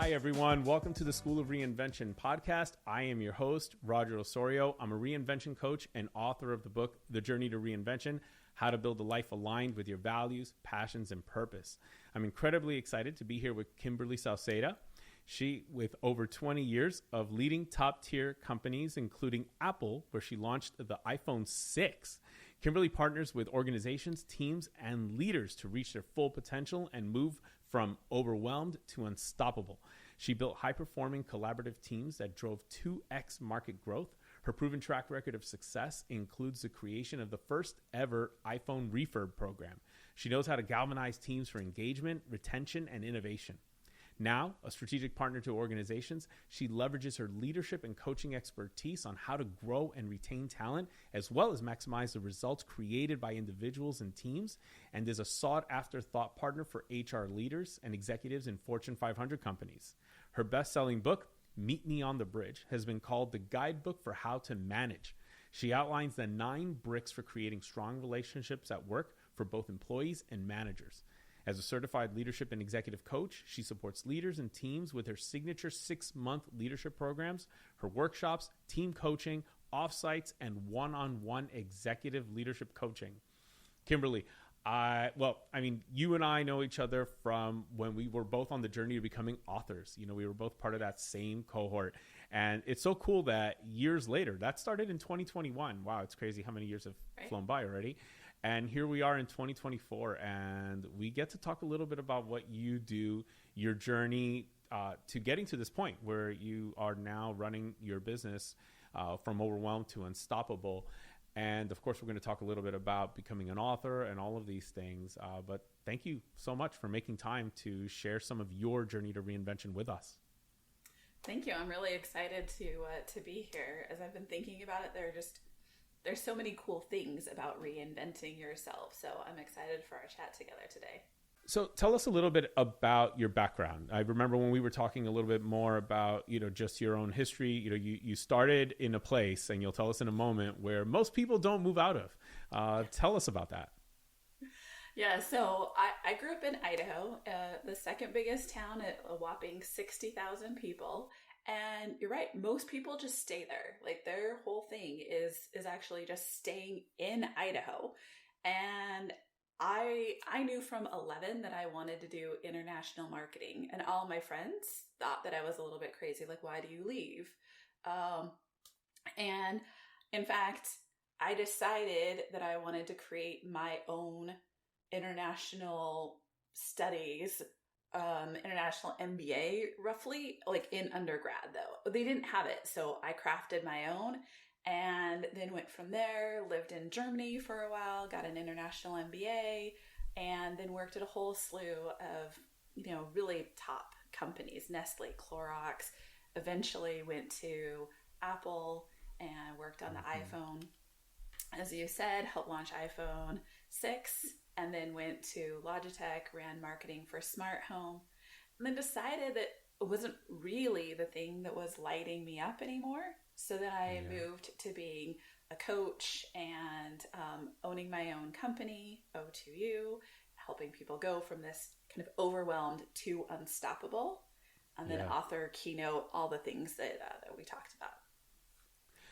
Hi, everyone. Welcome to the School of Reinvention podcast. I am your host, Roger Osorio. I'm a reinvention coach and author of the book, The Journey to Reinvention, How to Build a Life Aligned with Your Values, Passions, and Purpose. I'm incredibly excited to be here with Kimberly Sauceda. She, with over 20 years of leading top-tier companies, including Apple, where she launched the iPhone 6. Kimberly partners with organizations, teams, and leaders to reach their full potential and move from overwhelmed to unstoppable. She built high-performing collaborative teams that drove 2x market growth. Her proven track record of success includes the creation of the first ever iPhone Refurb Program. She knows how to galvanize teams for engagement, retention, and innovation. Now, a strategic partner to organizations, she leverages her leadership and coaching expertise on how to grow and retain talent, as well as maximize the results created by individuals and teams, and is a sought-after thought partner for HR leaders and executives in Fortune 500 companies. Her best-selling book, Meet Me on the Bridge, has been called the guidebook for how to manage. She outlines the 9 bricks for creating strong relationships at work for both employees and managers. As a certified leadership and executive coach, she supports leaders and teams with her signature 6-month leadership programs, her workshops, team coaching, offsites, and one-on-one executive leadership coaching. Kimberly, you and I know each other from when we were both on the journey to becoming authors. You know, we were both part of that same cohort. And it's so cool that years later, that started in 2021. Wow, it's crazy how many years have flown by already. And here we are in 2024, and we get to talk a little bit about what you do, your journey to getting to this point where you are now running your business from overwhelmed to unstoppable. And of course, we're going to talk a little bit about becoming an author and all of these things. But thank you so much for making time to share some of your journey to reinvention with us. Thank you. I'm really excited to be here. As I've been thinking about it, there's so many cool things about reinventing yourself. So I'm excited for our chat together today. So tell us a little bit about your background. I remember when we were talking a little bit more about, just your own history. You started in a place, and you'll tell us in a moment, where most people don't move out of. Tell us about that. Yeah, so I grew up in Idaho, the second biggest town at a whopping 60,000 people. And you're right, most people just stay there. Like, their whole thing is actually just staying in Idaho. And I knew from 11 that I wanted to do international marketing, and all my friends thought that I was a little bit crazy. Like, why do you leave? And in fact, I decided that I wanted to create my own international studies, international MBA, roughly, like in undergrad though. They didn't have it. So I crafted my own and then went from there, lived in Germany for a while, got an international MBA, and then worked at a whole slew of, really top companies, Nestle, Clorox, eventually went to Apple and worked on the iPhone. As you said, helped launch iPhone 6, and then went to Logitech, ran marketing for smart home, and then decided that it wasn't really the thing that was lighting me up anymore. So then I moved to being a coach and owning my own company, O2U, helping people go from this kind of overwhelmed to unstoppable, and then author, keynote, all the things that we talked about.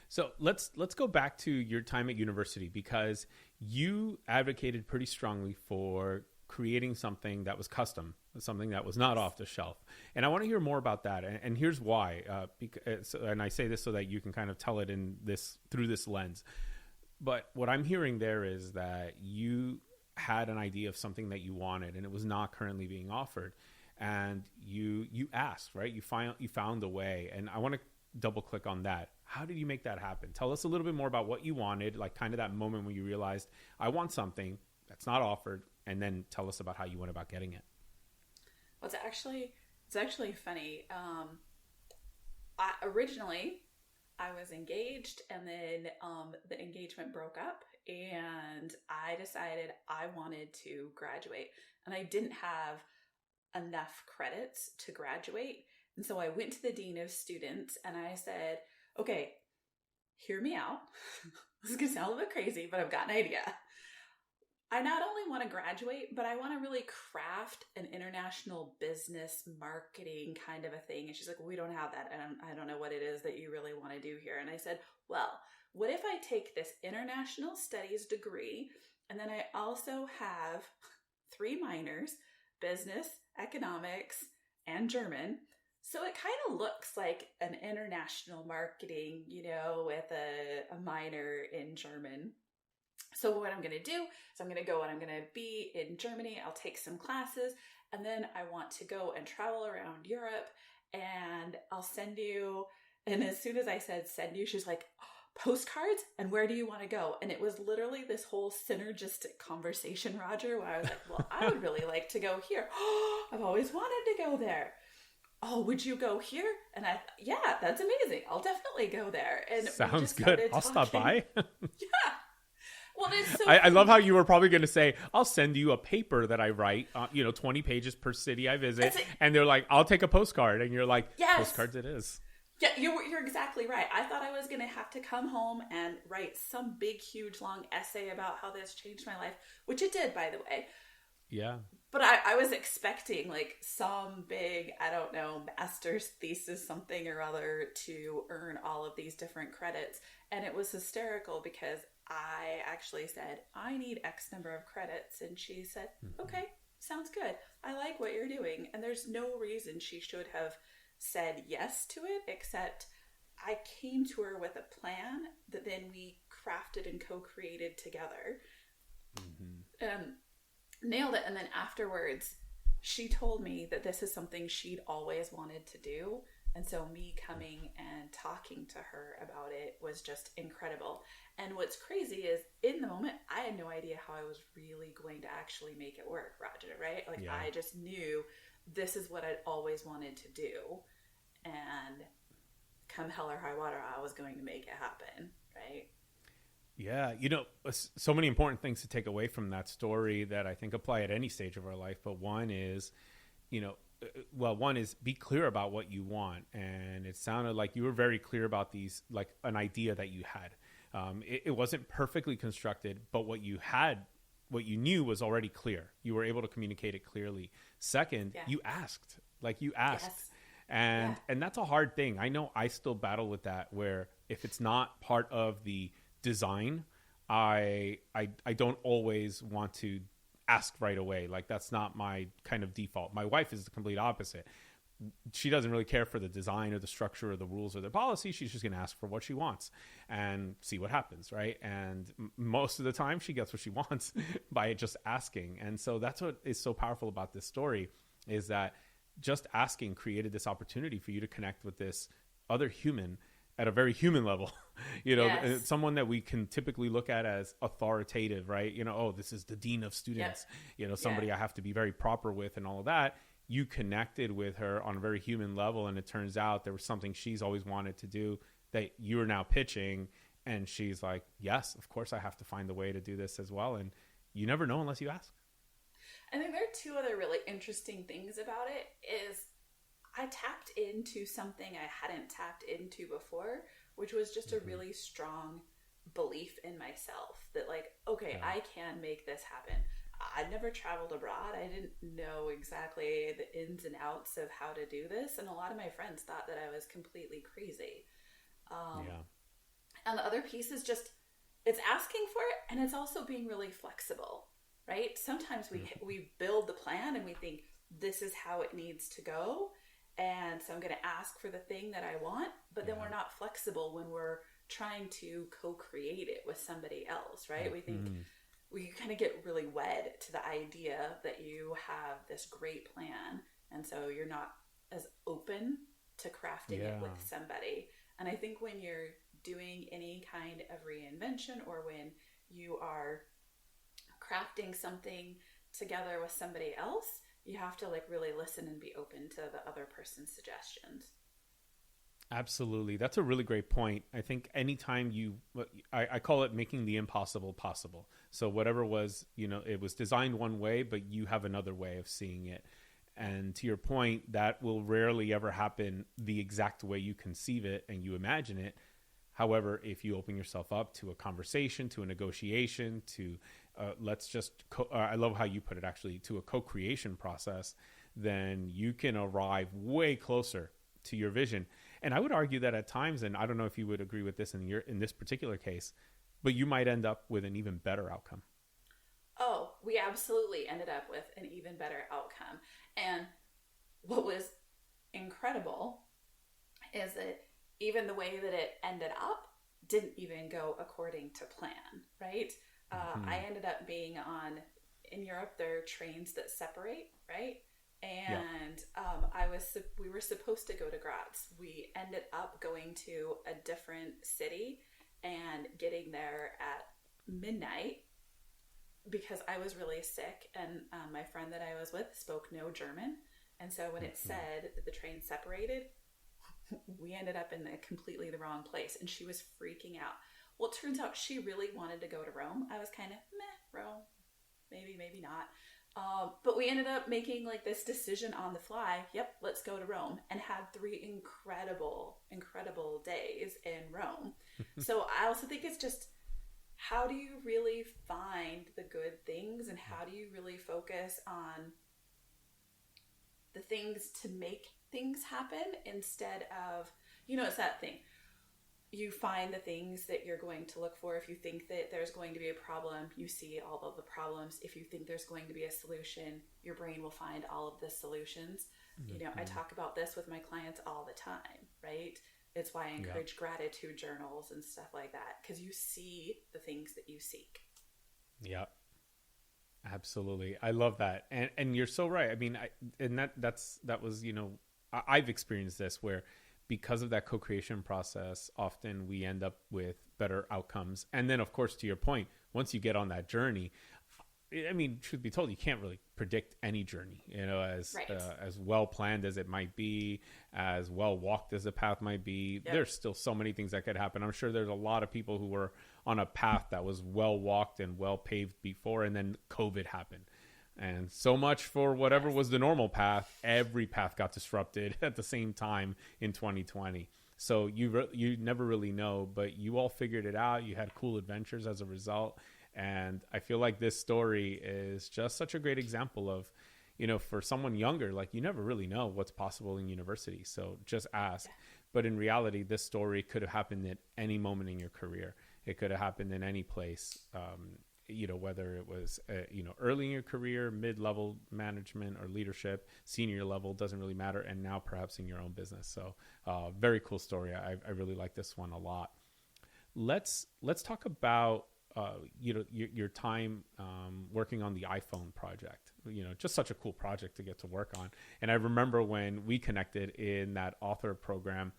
So let's go back to your time at university, because you advocated pretty strongly for creating something that was custom, something that was not off the shelf. And I want to hear more about that. And here's why. And I say this so that you can kind of tell it through this lens. But what I'm hearing there is that you had an idea of something that you wanted, and it was not currently being offered. And you asked, right? You found a way. And I want to double click on that. How did you make that happen? Tell us a little bit more about what you wanted, like kind of that moment when you realized, I want something that's not offered, and then tell us about how you went about getting it. Well, it's actually funny. Originally I was engaged, and then the engagement broke up, and I decided I wanted to graduate, and I didn't have enough credits to graduate. And so I went to the dean of students and I said, okay, hear me out. This is going to sound a little bit crazy, but I've got an idea. I not only want to graduate, but I want to really craft an international business marketing kind of a thing. And she's like, well, we don't have that. And I don't know what it is that you really want to do here. And I said, well, what if I take this international studies degree, and then I also have 3 minors, business, economics, and German. So it kind of looks like an international marketing, with a minor in German. So what I'm going to do is I'm going to go and I'm going to be in Germany. I'll take some classes, and then I want to go and travel around Europe, and I'll send you. And as soon as I said send you, she's like, postcards? And where do you want to go? And it was literally this whole synergistic conversation, Roger, where I was like, well, I would really like to go here. I've always wanted to go there. Oh, would you go here? And yeah, that's amazing. I'll definitely go there. And sounds good. I'll stop by. Yeah. Well, it's so I love how you were probably going to say, I'll send you a paper that I write, 20 pages per city I visit. And they're like, I'll take a postcard. And you're like, yes. Postcards it is. Yeah, you're exactly right. I thought I was going to have to come home and write some big, huge, long essay about how this changed my life, which it did, by the way. Yeah. But I was expecting like some big, I don't know, master's thesis, something or other to earn all of these different credits. And it was hysterical because I actually said, I need X number of credits. And she said, okay, sounds good. I like what you're doing. And there's no reason she should have said yes to it, except I came to her with a plan that then we crafted and co-created together. Nailed it. And then afterwards, she told me that this is something she'd always wanted to do. And so me coming and talking to her about it was just incredible. And what's crazy is in the moment, I had no idea how I was really going to actually make it work, Roger, right? Like I just knew this is what I'd always wanted to do. And come hell or high water, I was going to make it happen, right? Yeah, so many important things to take away from that story that I think apply at any stage of our life. But one is, one is be clear about what you want. And it sounded like you were very clear about these, like an idea that you had. It wasn't perfectly constructed, but what you knew was already clear. You were able to communicate it clearly. Second, you asked. Yes. And that's a hard thing. I know I still battle with that, where if it's not part of the design, I don't always want to ask right away. Like that's not my kind of default. My wife is the complete opposite. She doesn't really care for the design or the structure or the rules or the policy. She's just going to ask for what she wants and see what happens, right? And most of the time she gets what she wants by just asking. And so that's what is so powerful about this story, is that just asking created this opportunity for you to connect with this other human at a very human level, someone that we can typically look at as authoritative, right? This is the dean of students, somebody I have to be very proper with and all of that. You connected with her on a very human level. And it turns out there was something she's always wanted to do that you are now pitching. And she's like, yes, of course I have to find a way to do this as well. And you never know unless you ask. I think there are 2 other really interesting things about it is I tapped into something I hadn't tapped into before, which was just a really strong belief in myself that like, okay, I can make this happen. I'd never traveled abroad. I didn't know exactly the ins and outs of how to do this. And a lot of my friends thought that I was completely crazy. And the other piece is just, it's asking for it. And it's also being really flexible, right? Sometimes we build the plan and we think this is how it needs to go. And so I'm going to ask for the thing that I want, but then we're not flexible when we're trying to co-create it with somebody else, right? We think we kind of get really wed to the idea that you have this great plan. And so you're not as open to crafting it with somebody. And I think when you're doing any kind of reinvention or when you are crafting something together with somebody else, you have to like really listen and be open to the other person's suggestions. Absolutely. That's a really great point. I think anytime I call it making the impossible possible. So whatever was, it was designed one way, but you have another way of seeing it. And to your point, that will rarely ever happen the exact way you conceive it and you imagine it. However, if you open yourself up to a conversation, to a negotiation, to let's just, I love how you put it actually, to a co-creation process, then you can arrive way closer to your vision. And I would argue that at times, and I don't know if you would agree with this in this particular case, but you might end up with an even better outcome. Oh, we absolutely ended up with an even better outcome. And what was incredible is that even the way that it ended up didn't even go according to plan, right? I ended up being in Europe, there are trains that separate, right? And we were supposed to go to Graz. We ended up going to a different city and getting there at midnight because I was really sick, and my friend that I was with spoke no German. And so when it said that the train separated, we ended up in completely the wrong place, and she was freaking out. Well, it turns out she really wanted to go to Rome. I was kind of, Rome, maybe not. But we ended up making like this decision on the fly. Yep, let's go to Rome, and had 3 incredible days in Rome. So I also think it's just, how do you really find the good things, and how do you really focus on the things to make things happen instead of, it's that thing. You find the things that you're going to look for. If you think that there's going to be a problem, you see all of the problems. If you think there's going to be a solution, your brain will find all of the solutions. I talk about this with my clients all the time, right? It's why I encourage gratitude journals and stuff like that, because you see the things that you seek. Yeah, absolutely. I love that. And you're so right. I mean, that was, I've experienced this where, because of that co-creation process, often we end up with better outcomes. And then, of course, to your point, once you get on that journey, I mean, truth be told, you can't really predict any journey, as well planned as it might be, as well walked as the path might be. Yep. There's still so many things that could happen. I'm sure there's a lot of people who were on a path that was well walked and well paved before, and then COVID happened. And so much for whatever was the normal path. Every path got disrupted at the same time in 2020. So you never really know, but you all figured it out. You had cool adventures as a result. And I feel like this story is just such a great example of, for someone younger, like, you never really know what's possible in university. So just ask. But in reality, this story could have happened at any moment in your career. It could have happened in any place. Whether it was, early in your career, mid-level management or leadership, senior level, doesn't really matter. And now perhaps in your own business. So very cool story. I really like this one a lot. Let's talk about, your time working on the iPhone project. Just such a cool project to get to work on. And I remember when we connected in that author program,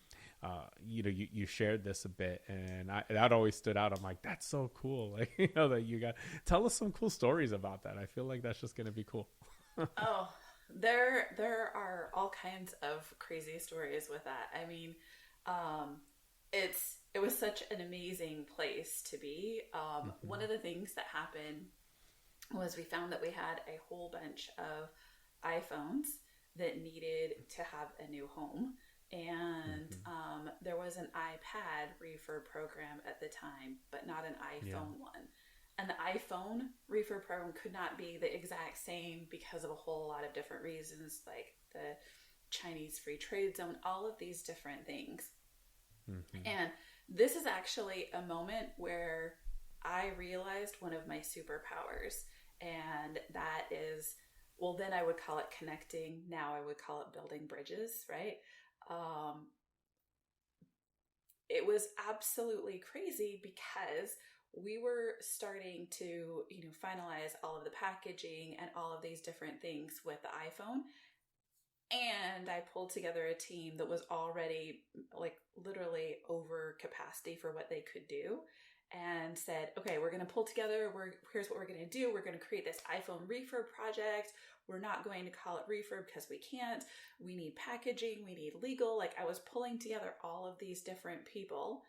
you shared this a bit, and that always stood out. I'm like, that's so cool. Like, that tell us some cool stories about that. I feel like that's just going to be cool. Oh, there are all kinds of crazy stories with that. I mean, it was such an amazing place to be. One of the things that happened was we found that we had a whole bunch of iPhones that needed to have a new home. And there was an iPad Refurb program at the time, but not an iPhone one. And the iPhone Refurb program could not be the exact same because of a whole lot of different reasons, like the Chinese free trade zone, all of these different things. And this is actually a moment where I realized one of my superpowers, and that is, well, then I would call it connecting. Now I would call it building bridges, right? It was absolutely crazy because we were starting to, finalize all of the packaging and all of these different things with the iPhone. And I pulled together a team that was already like literally over capacity for what they could do, and said, okay, we're going to pull together. Here's what we're going to do. We're going to create this iPhone refurb project. We're not going to call it refurb because we can't. We need packaging. We need legal. Like, I was pulling together all of these different people.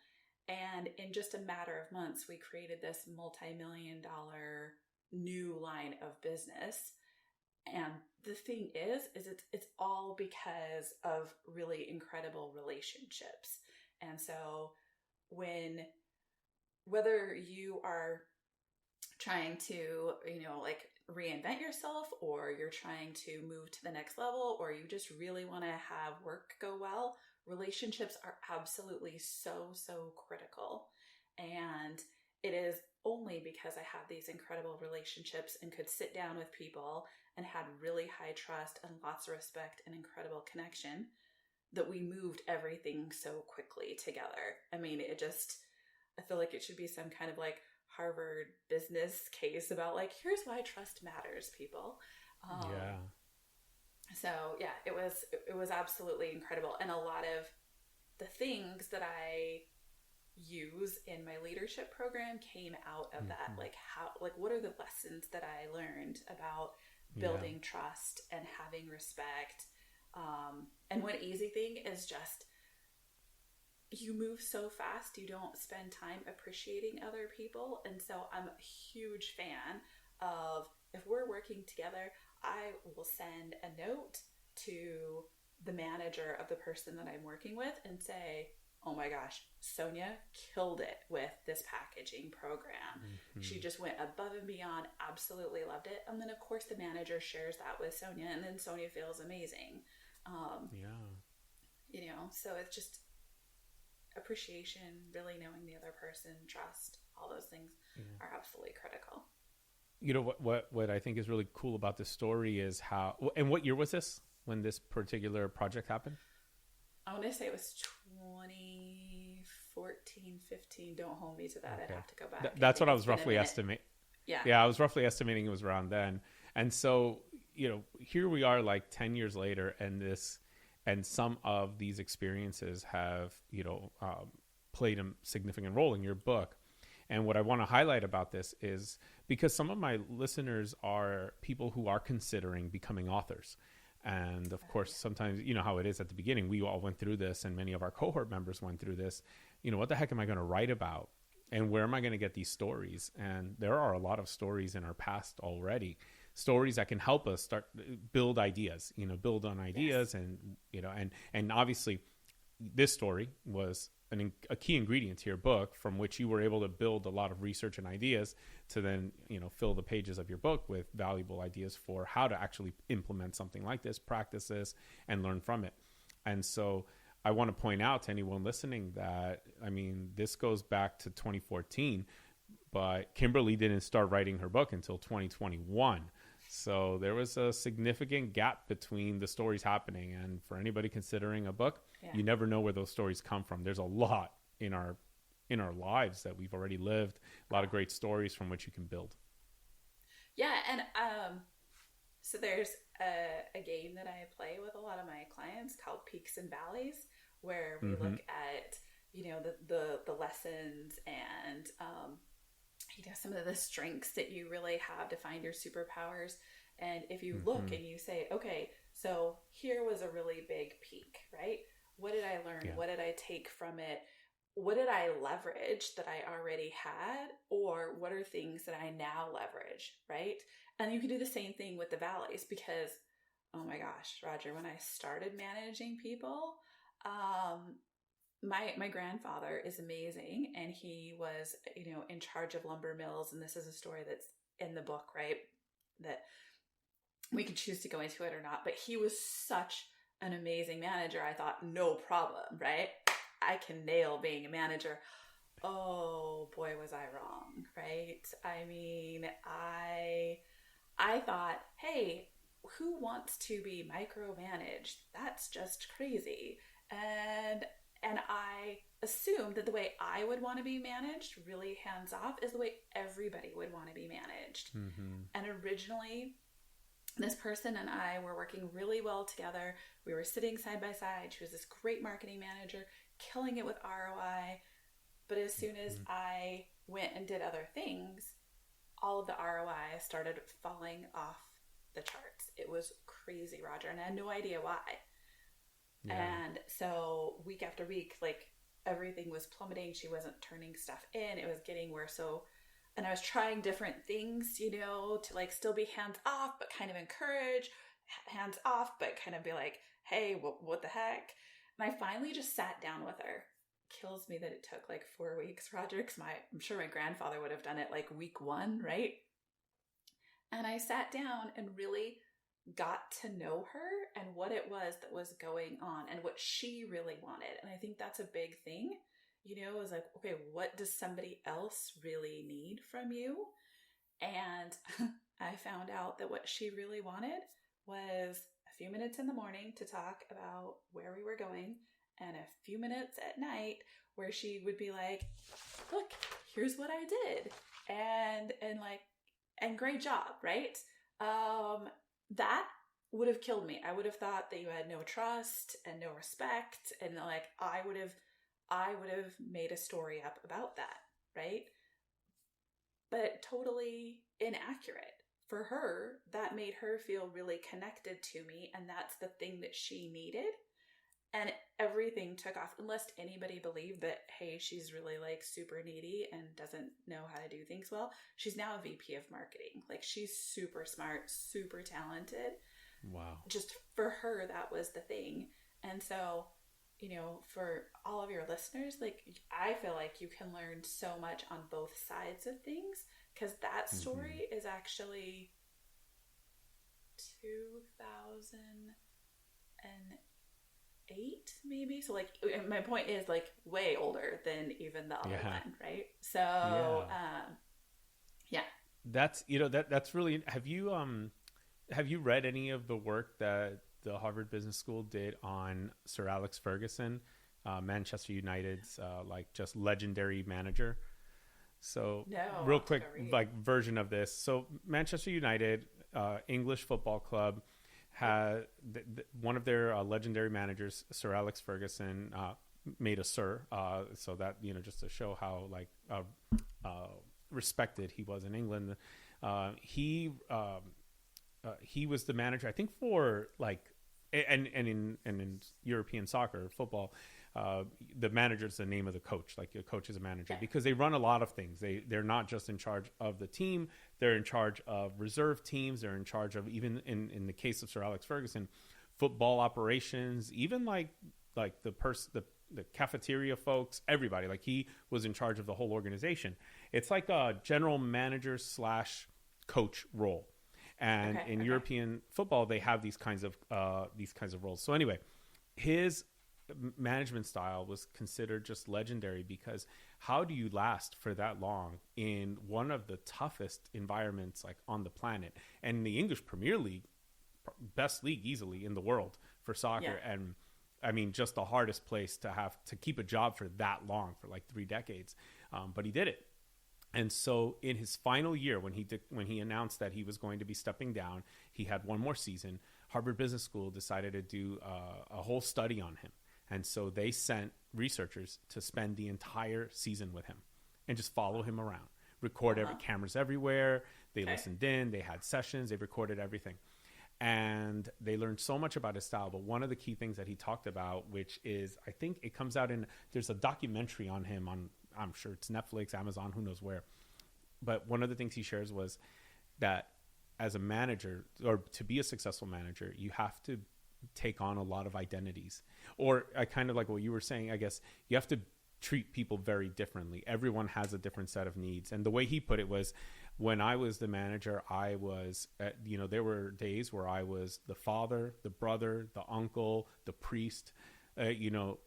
And in just a matter of months, we created this multi-million-dollar new line of business. And the thing is it's all because of really incredible relationships. And so whether you are trying to, like reinvent yourself, or you're trying to move to the next level, or you just really want to have work go well, relationships are absolutely so, so critical. And it is only because I had these incredible relationships and could sit down with people and had really high trust and lots of respect and incredible connection that we moved everything so quickly together. I mean, I feel like it should be some kind of like Harvard business case about like, here's why trust matters, people. Yeah. So yeah, it was absolutely incredible. And a lot of the things that I use in my leadership program came out of that. Like what are the lessons that I learned about building trust and having respect? And one easy thing is just, you move so fast, you don't spend time appreciating other people. And so I'm a huge fan of, if we're working together, I will send a note to the manager of the person that I'm working with and say, oh my gosh, Sonia killed it with this packaging program. She just went above and beyond, absolutely loved it. And then of course the manager shares that with Sonia, and then Sonia feels amazing. So it's just appreciation, really knowing the other person, trust, all those things are absolutely critical. You know, what I think is really cool about this story is how, and what year was this when this particular project happened? I want to say it was 2014, 15. Don't hold me to that. Okay. I'd have to go back. That's what I was roughly estimating. Yeah, I was roughly estimating it was around then. And so, here we are like 10 years later, and some of these experiences have, played a significant role in your book. And what I want to highlight about this is because some of my listeners are people who are considering becoming authors. And of course, sometimes, you know how it is at the beginning, we all went through this, and many of our cohort members went through this. What the heck am I going to write about? And where am I going to get these stories? And there are a lot of stories in our past already, stories that can help us start build ideas, build on ideas. And obviously this story was a key ingredient to your book, from which you were able to build a lot of research and ideas to then, fill the pages of your book with valuable ideas for how to actually implement something like this, practice this, and learn from it. And so I want to point out to anyone listening that, this goes back to 2014, but Kimberly didn't start writing her book until 2021. So there was a significant gap between the stories happening. And for anybody considering a book, you never know where those stories come from. There's a lot in our lives that we've already lived, a lot of great stories from which you can build. Yeah. And so there's a game that I play with a lot of my clients called Peaks and Valleys, where we look at, the lessons and, some of the strengths that you really have to find your superpowers. And if you look and you say, okay, so here was a really big peak, right? What did I learn? What did I take from it? What did I leverage that I already had? Or what are things that I now leverage, right? And you can do the same thing with the valleys, because, oh my gosh, Roger, when I started managing people, my grandfather is amazing, and he was, in charge of lumber mills. And this is a story that's in the book, right? That we could choose to go into it or not, but he was such an amazing manager. I thought, no problem, right? I can nail being a manager. Oh boy, was I wrong, right? I thought, hey, who wants to be micromanaged? That's just crazy. And I assumed that the way I would want to be managed, really hands off, is the way everybody would want to be managed. And originally, this person and I were working really well together. We were sitting side by side. She was this great marketing manager, killing it with ROI. But as soon as I went and did other things, all of the ROI started falling off the charts. It was crazy, Roger, and I had no idea why. And so week after week, like, everything was plummeting. She wasn't turning stuff in. It was getting worse. And I was trying different things, to like still be hands off, but kind of encourage, hands off, but kind of be like, hey, what the heck? And I finally just sat down with her kills me that it took like 4 weeks, Roger, because I'm sure my grandfather would have done it like week 1, right? And I sat down and really got to know her and what it was that was going on and what she really wanted. And I think that's a big thing, is like, okay, what does somebody else really need from you? And I found out that what she really wanted was a few minutes in the morning to talk about where we were going, and a few minutes at night where she would be like, look, here's what I did. And great job, right? That would have killed me. I would have thought that you had no trust and no respect. And like, I would have made a story up about that, right? But totally inaccurate. For her, that made her feel really connected to me. And that's the thing that she needed. And everything took off, unless anybody believed that, hey, she's really like super needy and doesn't know how to do things well. She's now a VP of marketing. Like, she's super smart, super talented. Wow. Just for her, that was the thing. And so, for all of your listeners, like, I feel like you can learn so much on both sides of things, because that story is actually 2008 maybe. So like, my point is like way older than even the other one, right? So yeah. That's that's really. Have you read any of the work that the Harvard Business School did on Sir Alex Ferguson, Manchester United's like just legendary manager? So real quick, like version of this. So Manchester United, English football club, had one of their legendary managers, Sir Alex Ferguson, made a sir. So that, just to show how like respected he was in England. He was the manager, I think, for like, and in European soccer, football, the manager is the name of the coach. Like, a coach is a manager, because they run a lot of things. They're not just in charge of the team. They're in charge of reserve teams. They're in charge of, even in the case of Sir Alex Ferguson, football operations, even like the cafeteria folks, everybody. Like, he was in charge of the whole organization. It's like a general manager / coach role. And in European football, they have these kinds of roles. So anyway, his management style was considered just legendary, because how do you last for that long in one of the toughest environments like on the planet, and the English Premier League, best league easily in the world for soccer, and I mean, just the hardest place to have to keep a job for that long, for like 3 decades, but he did it. And so in his final year, when he announced that he was going to be stepping down, he had one more season. Harvard Business School decided to do a whole study on him. And so they sent researchers to spend the entire season with him and just follow him around, record cameras everywhere. They listened in, they had sessions, they recorded everything. And they learned so much about his style. But one of the key things that he talked about, which is, I think it comes out there's a documentary on him on, I'm sure it's Netflix, Amazon, who knows where. But one of the things he shares was that as a manager, or to be a successful manager, you have to take on a lot of identities. Or I kind of like what you were saying, I guess you have to treat people very differently. Everyone has a different set of needs. And the way he put it was, when I was the manager, I was, there were days where I was the father, the brother, the uncle, the priest, the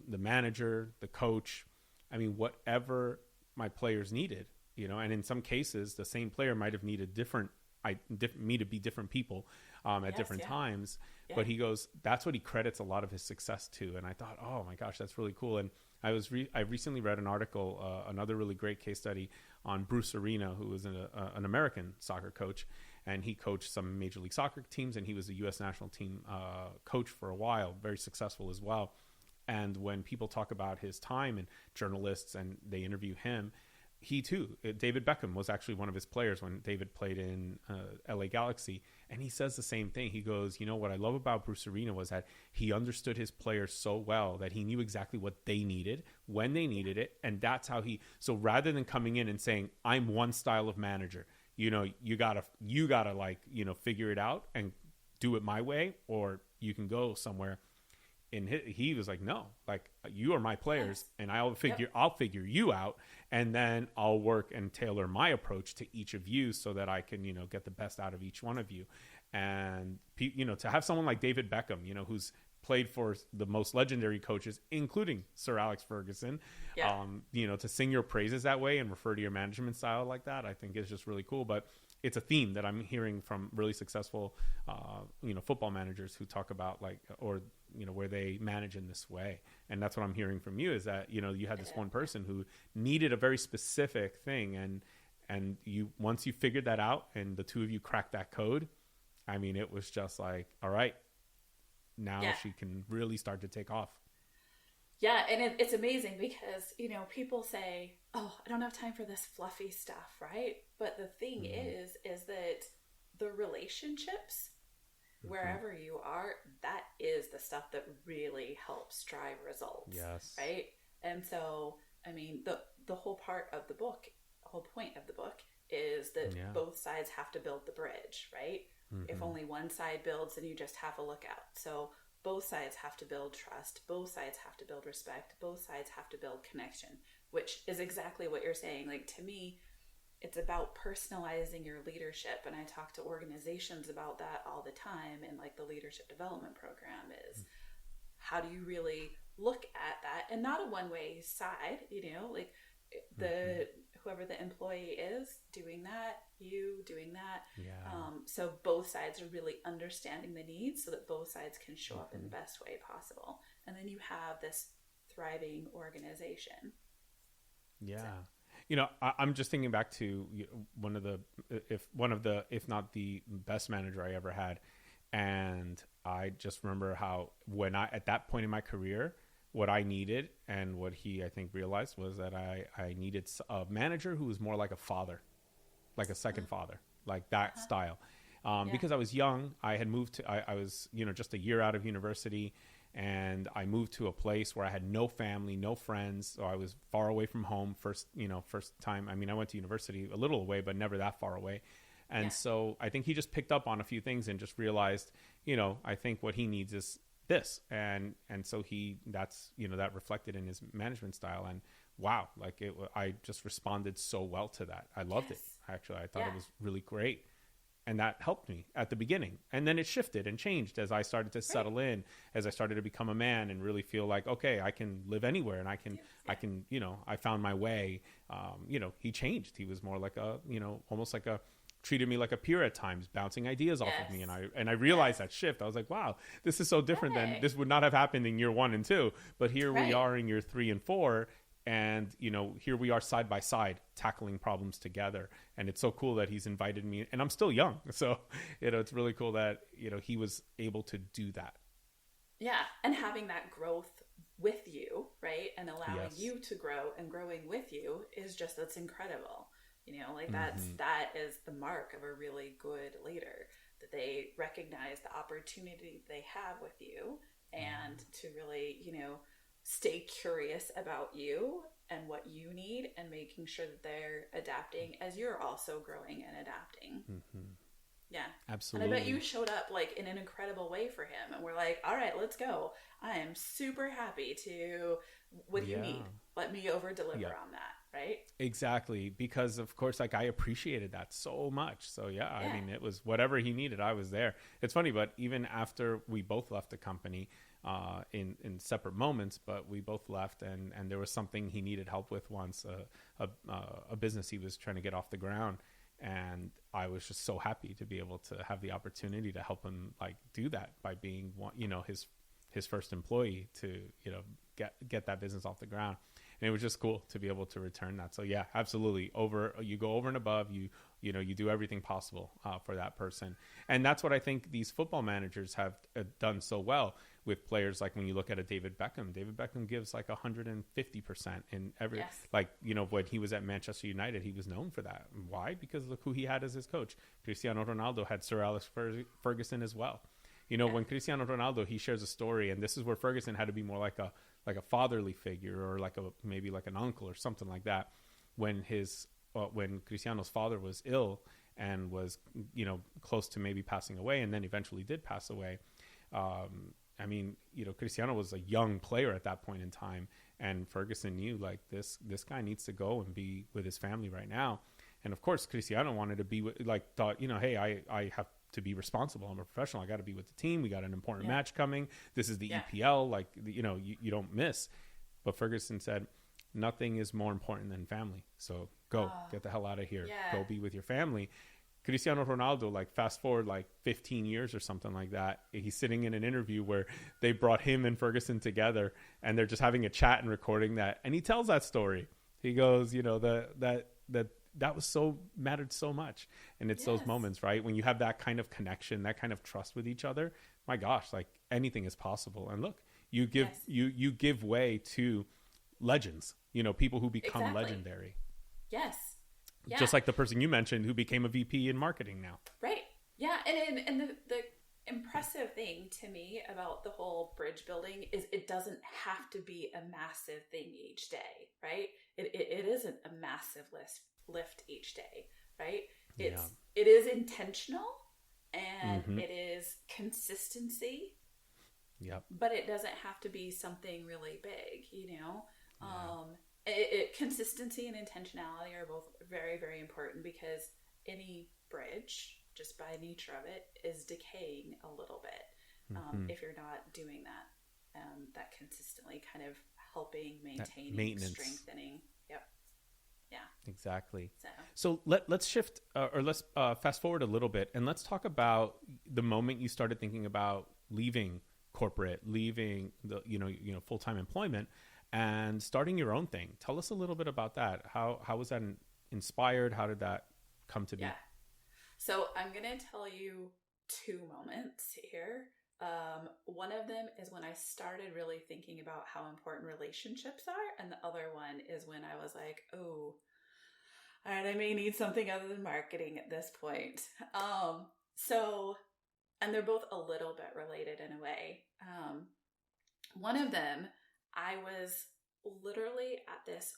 manager, the coach. I mean, whatever my players needed, and in some cases, the same player might have needed me to be different people at different times. Yeah. But he goes, that's what he credits a lot of his success to. And I thought, oh my gosh, that's really cool. And I recently read an article, another really great case study on Bruce Arena, who was an American soccer coach, and he coached some Major League Soccer teams, and he was a U.S. national team coach for a while, very successful as well. And when people talk about his time, and journalists, and they interview him, he too, David Beckham was actually one of his players when David played in LA Galaxy. And he says the same thing. He goes, what I love about Bruce Arena was that he understood his players so well that he knew exactly what they needed, when they needed it. And that's how so rather than coming in and saying, I'm one style of manager, you gotta like, figure it out and do it my way, or you can go somewhere. he was like, no, like you are my players, and I'll figure you out, and then I'll work and tailor my approach to each of you so that I can, get the best out of each one of you. And, to have someone like David Beckham, who's played for the most legendary coaches, including Sir Alex Ferguson, to sing your praises that way and refer to your management style like that, I think is just really cool. But it's a theme that I'm hearing from really successful, football managers who talk about where they manage in this way. And that's what I'm hearing from you, is that, you had this one person who needed a very specific thing. And once you figured that out and the two of you cracked that code, I mean, it was just like, all right, now she can really start to take off. Yeah, and it's amazing because, people say, oh, I don't have time for this fluffy stuff, right? But the thing is that the relationships, wherever you are, that is the stuff that really helps drive results. Yes. Right? And so, I mean, the whole point of the book is that both sides have to build the bridge, right? If only one side builds, then you just have a lookout. So both sides have to build trust. Both sides have to build respect. Both sides have to build connection, which is exactly what you're saying. Like, to me, it's about personalizing your leadership. And I talk to organizations about that all the time. And like the leadership development program is, how do you really look at that? And not a one-way side, like whoever the employee is doing that, you doing that. So both sides are really understanding the needs so that both sides can show up in the best way possible. And then you have this thriving organization. Yeah. So. I'm just thinking back to if not the best manager I ever had. And I just remember how at that point in my career, what I needed and what he, I think, realized was that I needed a manager who was more like a father, like a second father, like that style. Because I was young, I had moved to, I was, just a year out of university, and I moved to a place where I had no family, no friends. So I was far away from home first time. I mean, I went to university a little away, but never that far away. And so I think he just picked up on a few things and just realized, I think what he needs is this. And so that reflected in his management style. And wow, I just responded so well to that. I loved it. Actually, I thought it was really great. And that helped me at the beginning. And then it shifted and changed as I started to settle in, as I started to become a man and really feel like, okay, I can live anywhere, and I can, I found my way. He changed. He was more like almost like treated me like a peer at times, bouncing ideas off of me. And I realized that shift. I was like, wow, this is so different than this would not have happened in year 1 and 2. But here we are in year 3 and 4. And, here we are side by side tackling problems together. And it's so cool that he's invited me, and I'm still young. So, it's really cool that, he was able to do that. Yeah. And having that growth with you, right? And allowing you to grow and growing with you that's incredible. That is the mark of a really good leader, that they recognize the opportunity they have with you and to really, stay curious about you and what you need, and making sure that they're adapting as you're also growing and adapting. Yeah, absolutely. And I bet you showed up in an incredible way for him, and we're like, all right, let's go. I am super happy to, what do you need? Let me over deliver on that. Right? Exactly. Because of course, I appreciated that so much. So I mean, it was whatever he needed, I was there. It's funny, but even after we both left the company, in separate moments, but we both left, and there was something he needed help with once, a business he was trying to get off the ground. And I was just so happy to be able to have the opportunity to help him do that by being one, his first employee to, get that business off the ground. And it was just cool to be able to return that. So yeah, absolutely. You go over and above, you do everything possible for that person. And that's what I think these football managers have done so well with players. Like when you look at a David Beckham gives 150% in every, when he was at Manchester United, he was known for that. Why? Because look who he had as his coach. Cristiano Ronaldo had Sir Alex Ferguson as well. When Cristiano Ronaldo, he shares a story, and this is where Ferguson had to be more like a fatherly figure, or maybe an uncle or something like that. When Cristiano's father was ill and was, close to maybe passing away, and then eventually did pass away, I mean, Cristiano was a young player at that point in time, and Ferguson knew like this guy needs to go and be with his family right now. And of course, Cristiano wanted to be with, like, thought, hey, I have to be responsible. I'm a professional. I got to be with the team. We got an important match coming. This is the EPL. Like, you don't miss. But Ferguson said, nothing is more important than family. So go get the hell out of here. Go be with your family. Cristiano Ronaldo, like, fast forward like 15 years or something like that. He's sitting in an interview where they brought him and Ferguson together, and they're just having a chat and recording that. And he tells that story. He goes, that was so mattered so much. And it's those moments, right? When you have that kind of connection, that kind of trust with each other, my gosh, like, anything is possible. And look, you give, you give way to legends, people who become legendary. Yes. Yeah. Just like the person you mentioned who became a VP in marketing now. Right. Yeah. And the impressive thing to me about the whole bridge building is it doesn't have to be a massive thing each day, right? It isn't a massive lift each day, right? It is intentional, and it is consistency. Yep. But it doesn't have to be something really big, consistency and intentionality are both very, very important, because any bridge, just by nature of it, is decaying a little bit if you're not doing that consistently, kind of helping, maintaining, strengthening. Yep. Yeah. Exactly. So let's shift or let's fast forward a little bit, and let's talk about the moment you started thinking about leaving corporate, leaving the full-time employment, and starting your own thing. Tell us a little bit about that. How was that inspired? How did that come to be? Yeah. So I'm going to tell you two moments here. One of them is when I started really thinking about how important relationships are. And the other one is when I was like, oh, all right, I may need something other than marketing at this point. And they're both a little bit related in a way. One of them, I was literally at this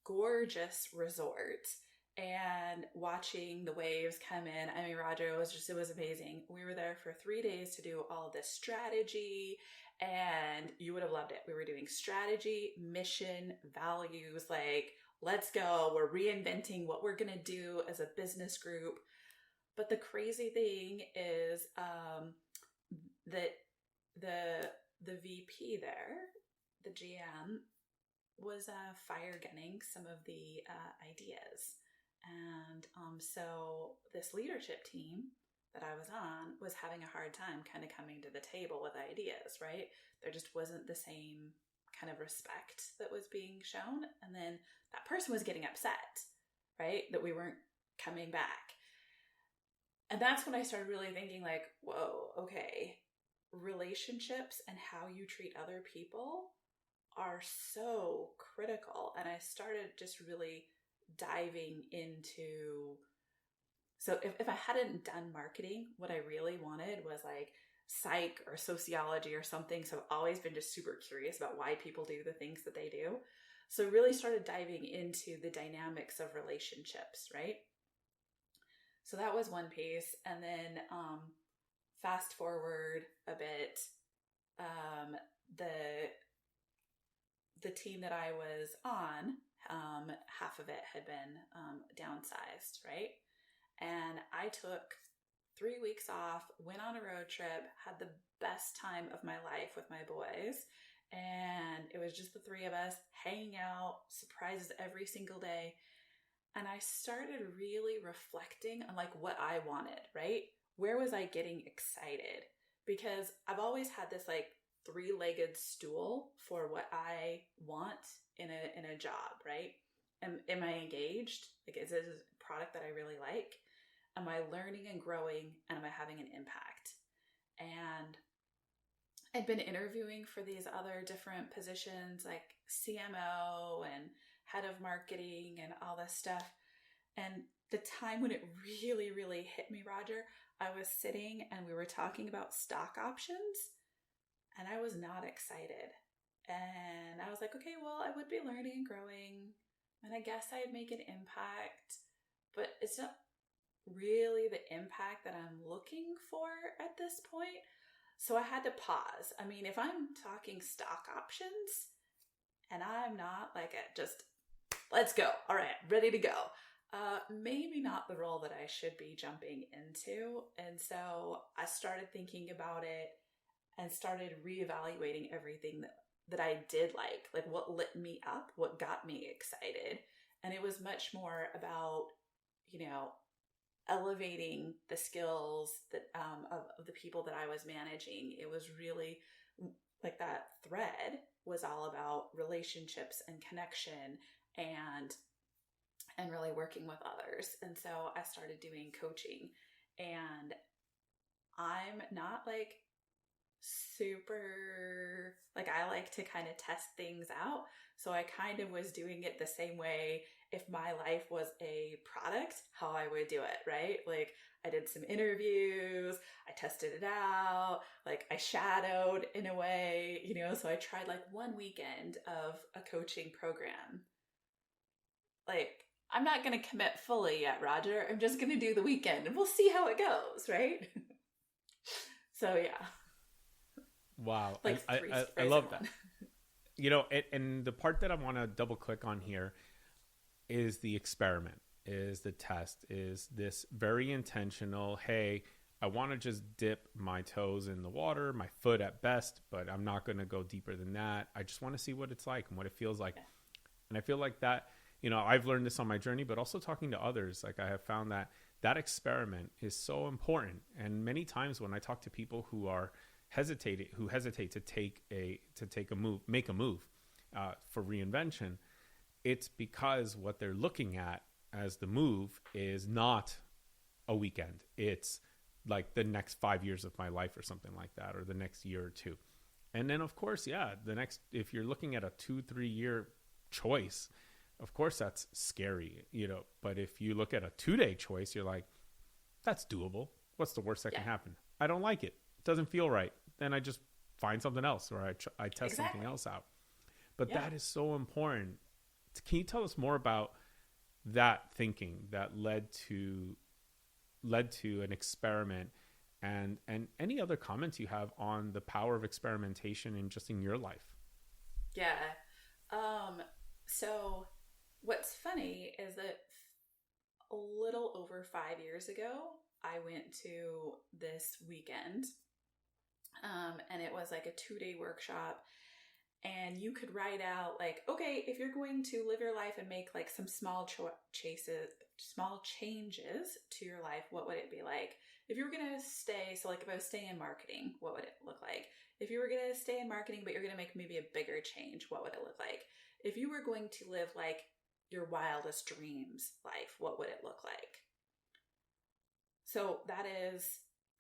gorgeous resort and watching the waves come in. I mean, Roger, it was amazing. We were there for 3 days to do all of this strategy, and you would have loved it. We were doing strategy, mission, values, like, let's go. We're reinventing what we're going to do as a business group. But the crazy thing is that the VP there, the GM, was fire gunning some of the ideas. And so this leadership team that I was on was having a hard time kind of coming to the table with ideas, right? There just wasn't the same kind of respect that was being shown. And then that person was getting upset, right? That we weren't coming back. And that's when I started really thinking, like, whoa, okay, relationships and how you treat other people are so critical. And I started just really diving into, so if I hadn't done marketing, what I really wanted was like psych or sociology or something. So I've always been just super curious about why people do the things that they do. So really started diving into the dynamics of relationships, right? So that was one piece. And then fast forward a bit, the team that I was on, half of it had been downsized, right? And I took 3 weeks off, went on a road trip, had the best time of my life with my boys. And it was just the three of us hanging out, surprises every single day. And I started really reflecting on like what I wanted, right? Where was I getting excited? Because I've always had this like three-legged stool for what I want in a job, right? Am I engaged? Like, is this a product that I really like? Am I learning and growing? And am I having an impact? And I'd been interviewing for these other different positions like CMO and head of marketing and all this stuff. And the time when it really, really hit me, Roger, I was sitting and we were talking about stock options and I was not excited. And I was like, okay, well, I would be learning and growing and I guess I'd make an impact, but it's not really the impact that I'm looking for at this point. So I had to pause. I mean, if I'm talking stock options and I'm not like just, let's go. All right, ready to go. Maybe not the role that I should be jumping into. And so I started thinking about it and started reevaluating everything that I did like what lit me up, what got me excited. And it was much more about, elevating the skills that of the people that I was managing. It was really like that thread was all about relationships and connection and really working with others. And so I started doing coaching, and I'm not like super, like, I like to kind of test things out. So I kind of was doing it the same way if my life was a product, how I would do it, right? Like, I did some interviews, I tested it out, like I shadowed in a way, so I tried like one weekend of a coaching program. Like, I'm not going to commit fully yet, Roger. I'm just going to do the weekend and we'll see how it goes, right? So yeah. Wow. Like I love that. And the part that I want to double click on here is the experiment, is the test, is this very intentional, hey, I want to just dip my toes in the water, my foot at best, but I'm not going to go deeper than that. I just want to see what it's like and what it feels like. Yeah. And I feel like that, I've learned this on my journey, but also talking to others, like I have found that experiment is so important. And many times when I talk to people who hesitate to make a move for reinvention, it's because what they're looking at as the move is not a weekend. It's like the next 5 years of my life or something like that, or the next year or two. And then of course, if you're looking at a 2-3 year choice, of course that's scary, but if you look at a 2-day choice, you're like, that's doable. What's the worst that can happen? I don't like it. It doesn't feel right. Then I just find something else, or I test something else out. But that is so important. Can you tell us more about that thinking that led to an experiment, and any other comments you have on the power of experimentation and just in your life? Yeah. So what's funny is that a little over 5 years ago, I went to this weekend, and it was like a 2-day workshop. And you could write out like, okay, if you're going to live your life and make like some small changes to your life, what would it be like? If you were going to stay, so like if I was staying in marketing, what would it look like? If you were going to stay in marketing, but you're going to make maybe a bigger change, what would it look like? If you were going to live like your wildest dreams life, what would it look like? So that is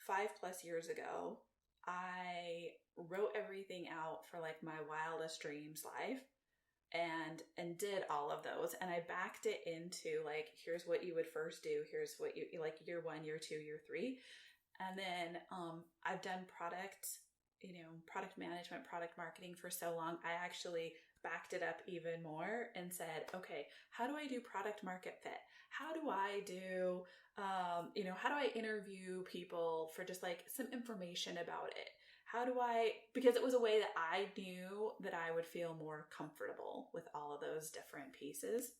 5+ years ago. I wrote everything out for like my wildest dreams life and did all of those. And I backed it into like, here's what you would first do. Here's what you like year 1, year 2, year 3. And then I've done product management, product marketing for so long. I actually backed it up even more and said, okay, how do I do product market fit? How do I do, how do I interview people for just like some information about it? Because it was a way that I knew that I would feel more comfortable with all of those different pieces.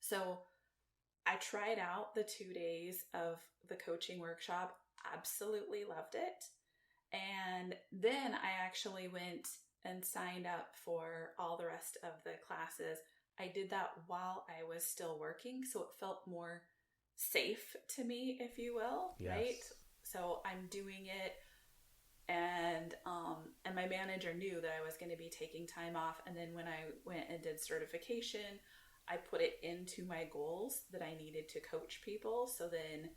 So I tried out the 2 days of the coaching workshop, absolutely loved it. And then I actually went and signed up for all the rest of the classes. I did that while I was still working, so it felt more safe to me, if you will, yes. Right? So I'm doing it, and my manager knew that I was going to be taking time off. And then when I went and did certification, I put it into my goals that I needed to coach people. So then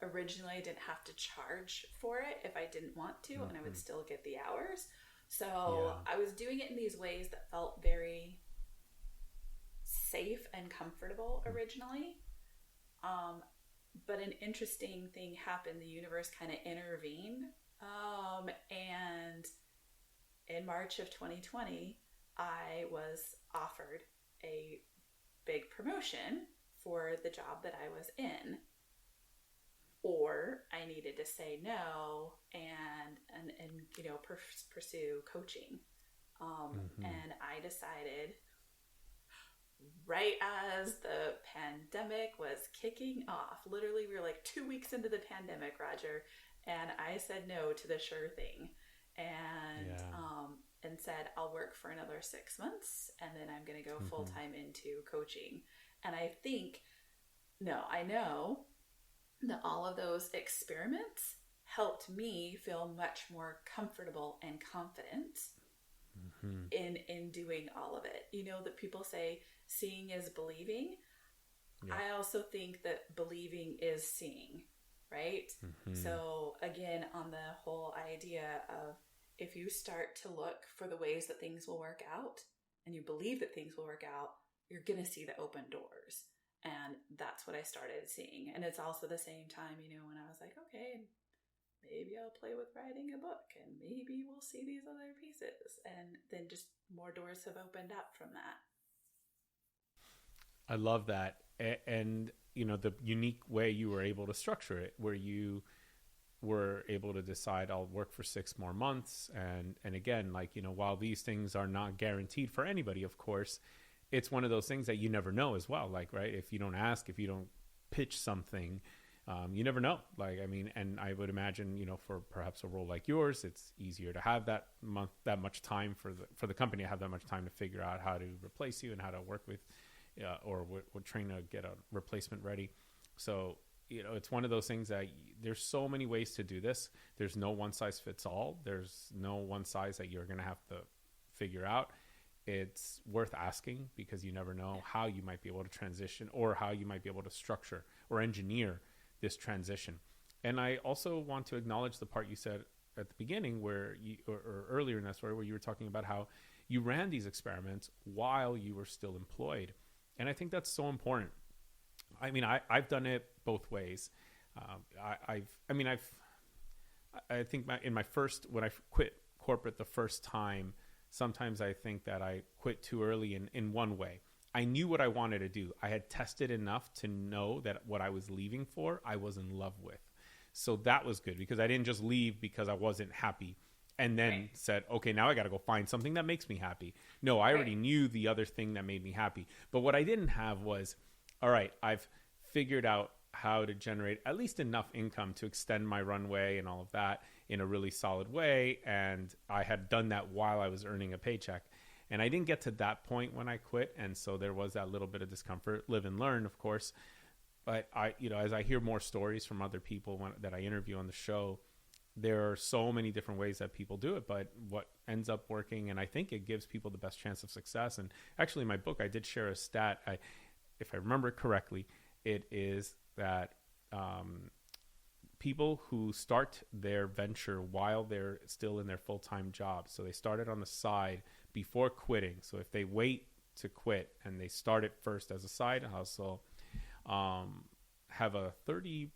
originally I didn't have to charge for it if I didn't want to, and I would still get the hours. So I was doing it in these ways that felt very safe and comfortable originally. But an interesting thing happened. The universe kind of intervened. And in March of 2020, I was offered a big promotion for the job that I was in, or I needed to say no and pursue coaching. And I decided right as the pandemic was kicking off, literally we were like 2 weeks into the pandemic, Roger, and I said no to the sure thing, and said I'll work for another 6 months and then I'm going to go full time into coaching. And I know that all of those experiments helped me feel much more comfortable and confident in doing all of it. That people say seeing is believing. Yeah. I also think that believing is seeing, right? So again, on the whole idea of if you start to look for the ways that things will work out and you believe that things will work out, you're going to see the open doors. And that's what I started seeing. And it's also the same time, when I was like, okay, maybe I'll play with writing a book and maybe we'll see these other pieces. And then just more doors have opened up from that. I love that. And, the unique way you were able to structure it, where you were able to decide I'll work for 6 more months. And again, while these things are not guaranteed for anybody, of course, it's one of those things that you never know as well. Right. If you don't ask, if you don't pitch something, you never know. And I would imagine, for perhaps a role like yours, it's easier to have that much time for the company to have that much time to figure out how to replace you and how to work with, or we're trying to get a replacement ready. So, it's one of those things that there's so many ways to do this. There's no one size fits all. There's no one size that you're going to have to figure out. It's worth asking because you never know how you might be able to transition or how you might be able to structure or engineer this transition. And I also want to acknowledge the part you said at the beginning where or earlier in that story where you were talking about how you ran these experiments while you were still employed. And I think that's so important. I've done it both ways. I think when I quit corporate the first time, sometimes I think that I quit too early in one way. I knew what I wanted to do. I had tested enough to know that what I was leaving for, I was in love with. So that was good because I didn't just leave because I wasn't happy and then said, okay, now I got to go find something that makes me happy. No, I already knew the other thing that made me happy. But what I didn't have was, all right, I've figured out how to generate at least enough income to extend my runway and all of that in a really solid way. And I had done that while I was earning a paycheck. And I didn't get to that point when I quit. And so there was that little bit of discomfort, live and learn, of course. But as I hear more stories from other people that I interview on the show, there are so many different ways that people do it, but what ends up working, and I think it gives people the best chance of success. And actually in my book, I did share a stat. If I remember it correctly, it is that people who start their venture while they're still in their full-time job, so they started on the side before quitting. So if they wait to quit and they start it first as a side hustle, have a 30%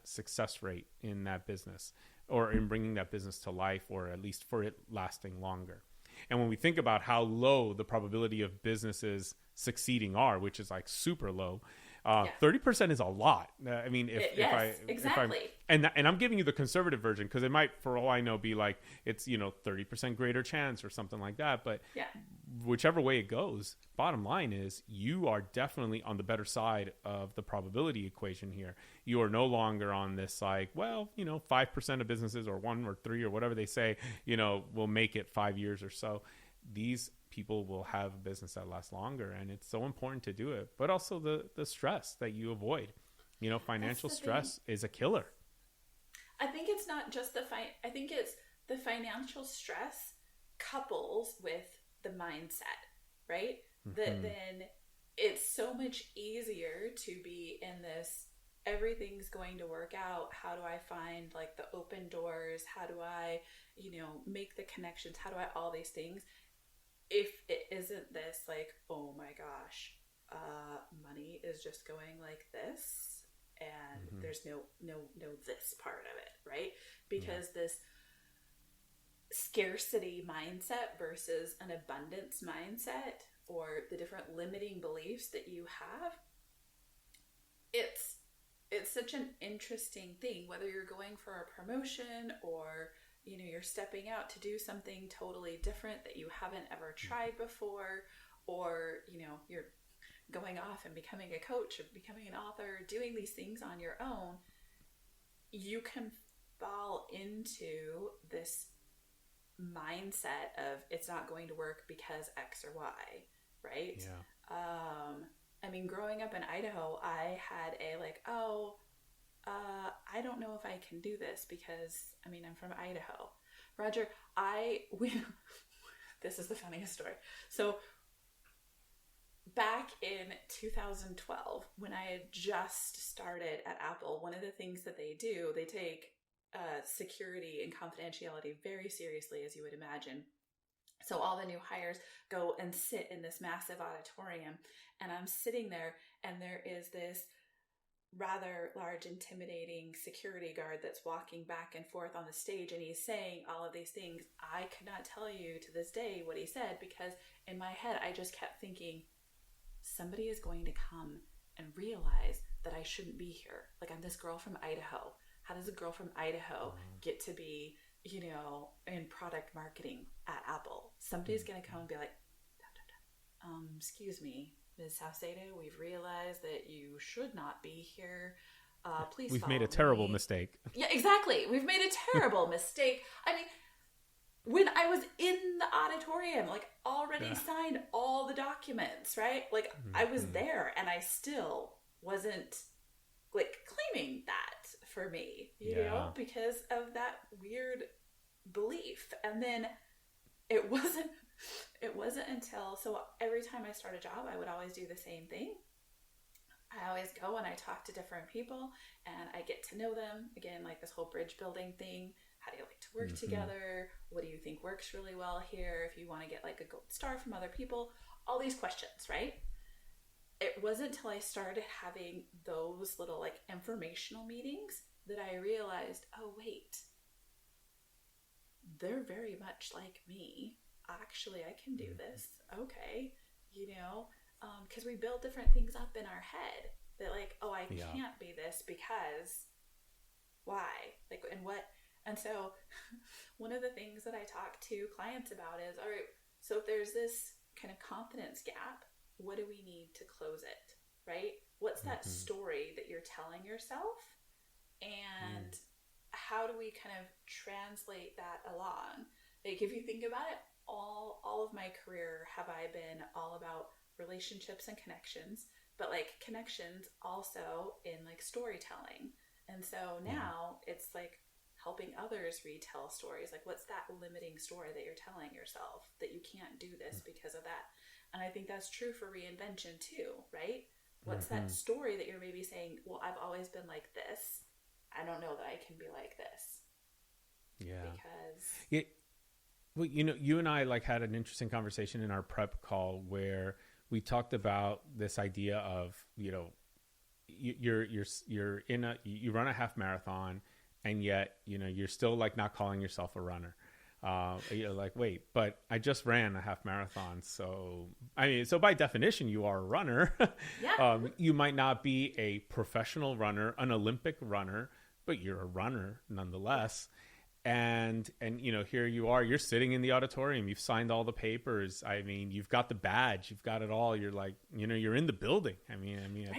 success rate in that business or in bringing that business to life, or at least for it lasting longer. And when we think about how low the probability of businesses succeeding are, which is like super low, 30% is a lot. And I'm giving you the conservative version because it might, for all I know, be like it's 30% greater chance or something like that. But whichever way it goes, bottom line is you are definitely on the better side of the probability equation here. You are no longer on this 5% of businesses or 1 or 3 or whatever they say, will make it 5 years or so. These people will have a business that lasts longer, and it's so important to do it. But also the stress that you avoid. Financial stress is a killer. I think it's not just I think it's the financial stress couples with the mindset, right? That then it's so much easier to be in this, everything's going to work out. How do I find the open doors? How do I, make the connections? How do I, all these things? If it isn't this oh my gosh, money is just going like this and there's no this part of it, right? Because this scarcity mindset versus an abundance mindset, or the different limiting beliefs that you have, it's such an interesting thing, whether you're going for a promotion or you're stepping out to do something totally different that you haven't ever tried before, or, you're going off and becoming a coach or becoming an author, doing these things on your own, you can fall into this mindset of it's not going to work because X or Y, right? Yeah. Growing up in Idaho, I had I don't know if I can do this because, I'm from Idaho. Roger, this is the funniest story. So back in 2012, when I had just started at Apple, one of the things that they do, they take security and confidentiality very seriously, as you would imagine. So all the new hires go and sit in this massive auditorium, and I'm sitting there, and there is this rather large, intimidating security guard that's walking back and forth on the stage, and he's saying all of these things. I could not tell you to this day what he said, because in my head I just kept thinking, somebody is going to come and realize that I shouldn't be here. Like, I'm this girl from Idaho. How does a girl from Idaho get to be, in product marketing at Apple? Somebody's going to come and be like, excuse me, Ms. Sauceda, we've realized that you should not be here. Please We've follow made a me. terrible mistake. Yeah, exactly. We've made a terrible mistake. When I was in the auditorium, already signed all the documents, right? I was there, and I still wasn't claiming that for me, you know, because of that weird belief. And then it wasn't until, so every time I start a job, I would always do the same thing. I always go and I talk to different people, and I get to know them. Again, this whole bridge building thing. How do you like to work together? What do you think works really well here? If you want to get a gold star from other people, all these questions, right? It wasn't until I started having those little informational meetings that I realized, oh wait, they're very much like me. Actually, I can do this. Okay. Because we build different things up in our head that I can't be this because why? And what? And so one of the things that I talk to clients about is, all right, so if there's this kind of confidence gap, what do we need to close it, right? What's that story that you're telling yourself? And how do we kind of translate that along? If you think about it, all of my career have I been all about relationships and connections, but connections also in storytelling. And so now it's helping others retell stories. What's that limiting story that you're telling yourself that you can't do this because of that? And I think that's true for reinvention too, right? What's that story that you're maybe saying, well, I've always been like this. I don't know that I can be like this. Yeah. Because... Well, you and I had an interesting conversation in our prep call where we talked about this idea of, you run a half marathon, and yet, you're still not calling yourself a runner. You're wait, but I just ran a half marathon. So, so by definition, you are a runner. Yeah. You might not be a professional runner, an Olympic runner, but you're a runner nonetheless. And here you are, you're sitting in the auditorium, you've signed all the papers. You've got the badge, you've got it all. You're you're in the building. At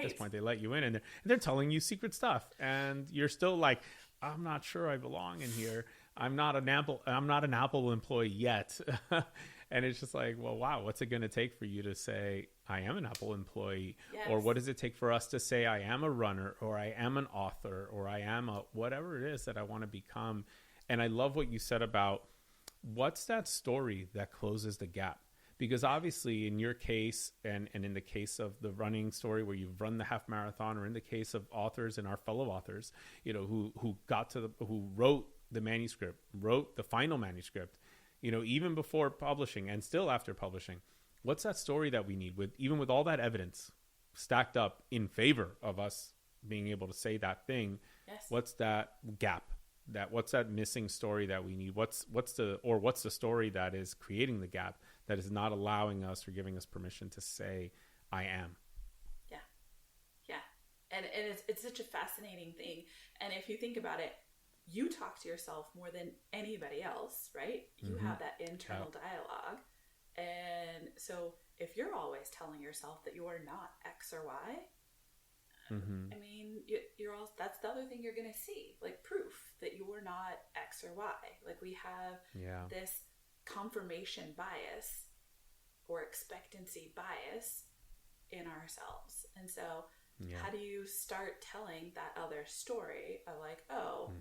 this point they let you in, and they're telling you secret stuff. And you're still I'm not sure I belong in here. I'm not an Apple employee yet. And it's just well, wow, what's it going to take for you to say, I am an Apple employee? Yes. Or what does it take for us to say, I am a runner, or I am an author, or I am a whatever it is that I want to become? And I love what you said about what's that story that closes the gap? Because obviously in your case, and in the case of the running story where you've run the half marathon, or in the case of authors and our fellow authors, who wrote the manuscript, wrote the final manuscript, even before publishing and still after publishing, what's that story that we need, even with all that evidence stacked up in favor of us being able to say that thing? Yes. What's that gap? What's that missing story that we need? What's the story that is creating the gap, that is not allowing us or giving us permission to say, I am? Yeah. And it's such a fascinating thing. And if you think about it, you talk to yourself more than anybody else, right? You have that internal dialogue. And so if you're always telling yourself that you are not X or Y, I mean, that's the other thing you're going to see, like proof that you are not X or Y. Like we have this confirmation bias or expectancy bias in ourselves. And so how do you start telling that other story of like, oh,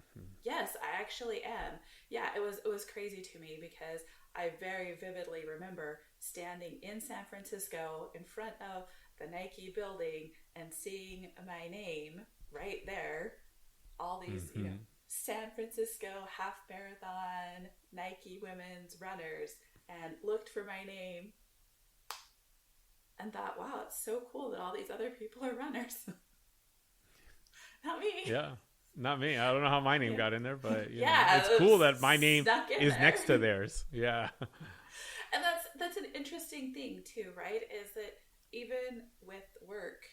yes, I actually am. Yeah, it was crazy to me because I very vividly remember standing in San Francisco in front of the Nike building and seeing my name right there. All these, you know, San Francisco half marathon Nike women's runners, and looked for my name and thought, wow, it's so cool that all these other people are runners. Not me. Yeah. Not me. I don't know how my name got in there, but you know, it it's cool that my name is there. next to theirs. Yeah. And that's an interesting thing too, right? Is that even with work,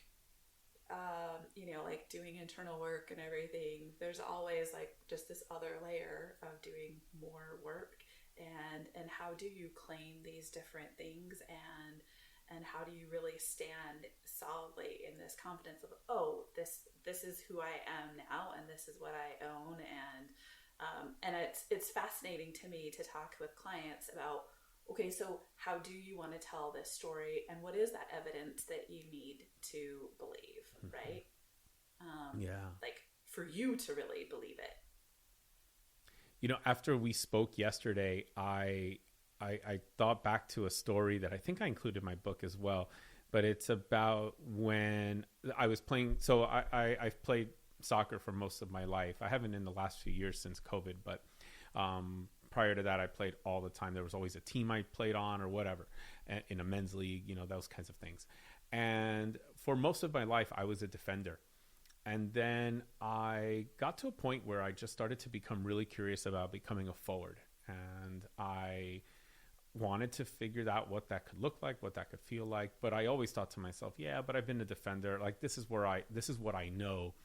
you know, like doing internal work and everything, there's always like just this other layer of doing more work, and how do you claim these different things, and how do you really stand solidly in this confidence of, oh, this is who I am now, and this is what I own, and it's fascinating to me to talk with clients about, okay, so how do you want to tell this story, and what is that evidence that you need to believe, right? Like for you to really believe it. You know, after we spoke yesterday, I thought back to a story that I think I included in my book as well, but it's about when I was playing. So I've played soccer for most of my life. I haven't in the last few years since COVID, but prior to that, I played all the time. There was always a team I played on or whatever in a men's league, you know, those kinds of things. And for most of my life, I was a defender. And then I got to a point where I just started to become really curious about becoming a forward. And I wanted to figure out what that could look like, what that could feel like. But I always thought to myself, yeah, but I've been a defender. Like, this is what I know.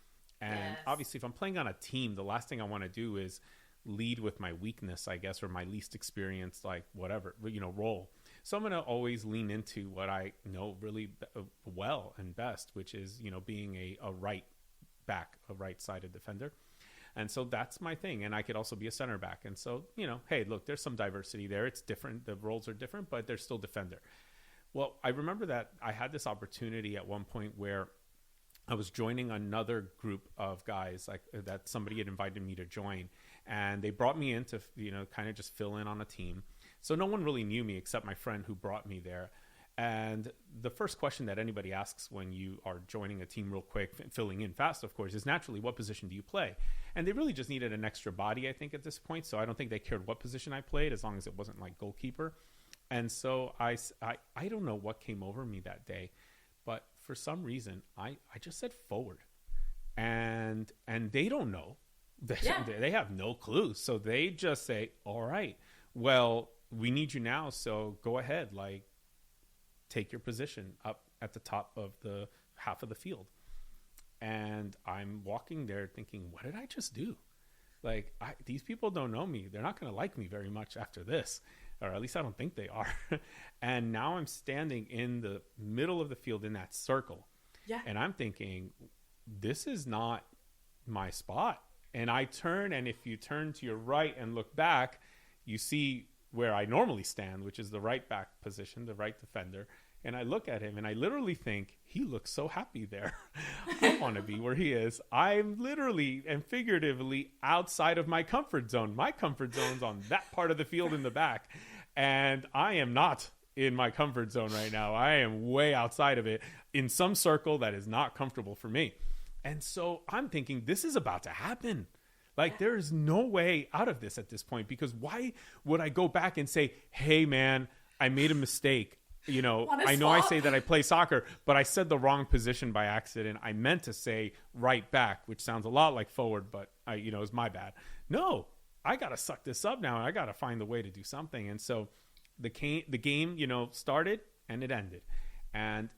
And obviously, if I'm playing on a team, the last thing I want to do is lead with my weakness, I guess, or my least experienced, like whatever, you know, role. So I'm going to always lean into what I know really well and best, which is, you know, being a right back, a right-sided defender. And so that's my thing. And I could also be a center back. And so, you know, hey, look, there's some diversity there. It's different. The roles are different, but they're still defender. Well, I remember that I had this opportunity at one point where I was joining another group of guys like that somebody had invited me to join. And they brought me in to, you know, kind of just fill in on a team. So no one really knew me except my friend who brought me there. And the first question that anybody asks when you are joining a team real quick, filling in fast, of course, is naturally, what position do you play? And they really just needed an extra body, I think, at this point. So I don't think they cared what position I played, as long as it wasn't like goalkeeper. And so I don't know what came over me that day, but for some reason, I just said forward. And they don't know. They have no clue. So they just say, all right, well, we need you now. So go ahead, like, take your position up at the top of the half of the field. And I'm walking there thinking, what did I just do? Like, these people don't know me. They're not going to like me very much after this, or at least I don't think they are. And now I'm standing in the middle of the field in that circle. Yeah. And I'm thinking, this is not my spot. And I turn, and if you turn to your right and look back, you see where I normally stand, which is the right back position, the right defender. And I look at him and I literally think, he looks so happy there. I want to be where he is. I'm literally and figuratively outside of my comfort zone. My comfort zone's on that part of the field in the back. And I am not in my comfort zone right now. I am way outside of it in some circle that is not comfortable for me. And so I'm thinking, this is about to happen. Like, there is no way out of this at this point, because why would I go back and say, hey, man, I made a mistake. You know, I know I say that I play soccer, but I said the wrong position by accident. I meant to say right back, which sounds a lot like forward, but it's my bad. No, I got to suck this up now. I got to find the way to do something. And so the game, started and it ended. And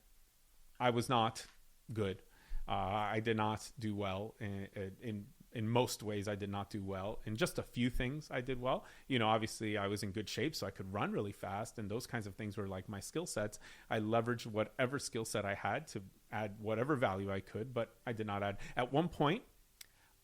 I was not good. I did not do well in in most ways, I did not do well. In just a few things, I did well. Obviously, I was in good shape, so I could run really fast. And those kinds of things were like my skill sets. I leveraged whatever skill set I had to add whatever value I could, but I did not add. At one point,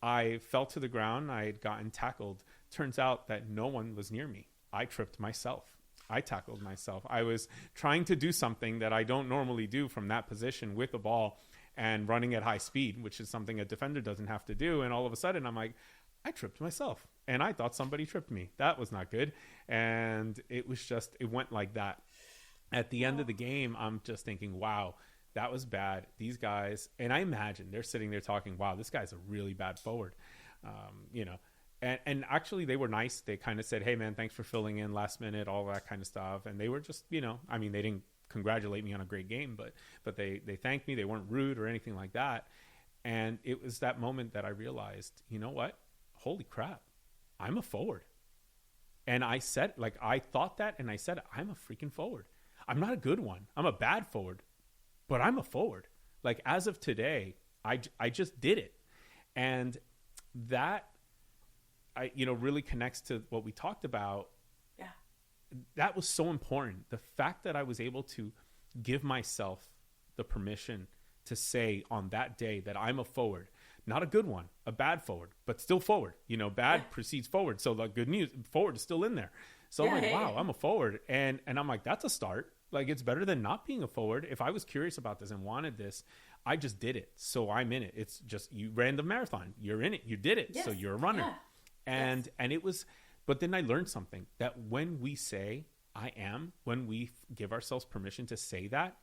I fell to the ground. I had gotten tackled. Turns out that no one was near me. I tripped myself. I tackled myself. I was trying to do something that I don't normally do from that position with the ball and running at high speed, which is something a defender doesn't have to do. And all of a sudden I'm like, I tripped myself and I thought somebody tripped me. That was not good. And it went like that. At the end of the game, I'm just thinking, wow, that was bad. These guys, and I imagine they're sitting there talking, wow, this guy's a really bad forward. And actually they were nice. They kind of said, hey man, thanks for filling in last minute, all that kind of stuff. And they were just, they didn't congratulate me on a great game, but they thanked me. They weren't rude or anything like that. And it was that moment that I realized, you know what? Holy crap. I'm a forward. And I said, I thought that, and I said, I'm a freaking forward. I'm not a good one. I'm a bad forward, but I'm a forward. As of today, I just did it. And that, really connects to what we talked about. Yeah. That was so important. The fact that I was able to give myself the permission to say on that day that I'm a forward, not a good one, a bad forward, but still forward. Bad precedes forward. So the good news, forward is still in there. So I'm like, wow, I'm a forward. And I'm like, that's a start. It's better than not being a forward. If I was curious about this and wanted this, I just did it. So I'm in it. It's just, you ran the marathon. You're in it. You did it. Yes. So you're a runner. Yeah. And it was, but then I learned something, that when we say I am, when we give ourselves permission to say that,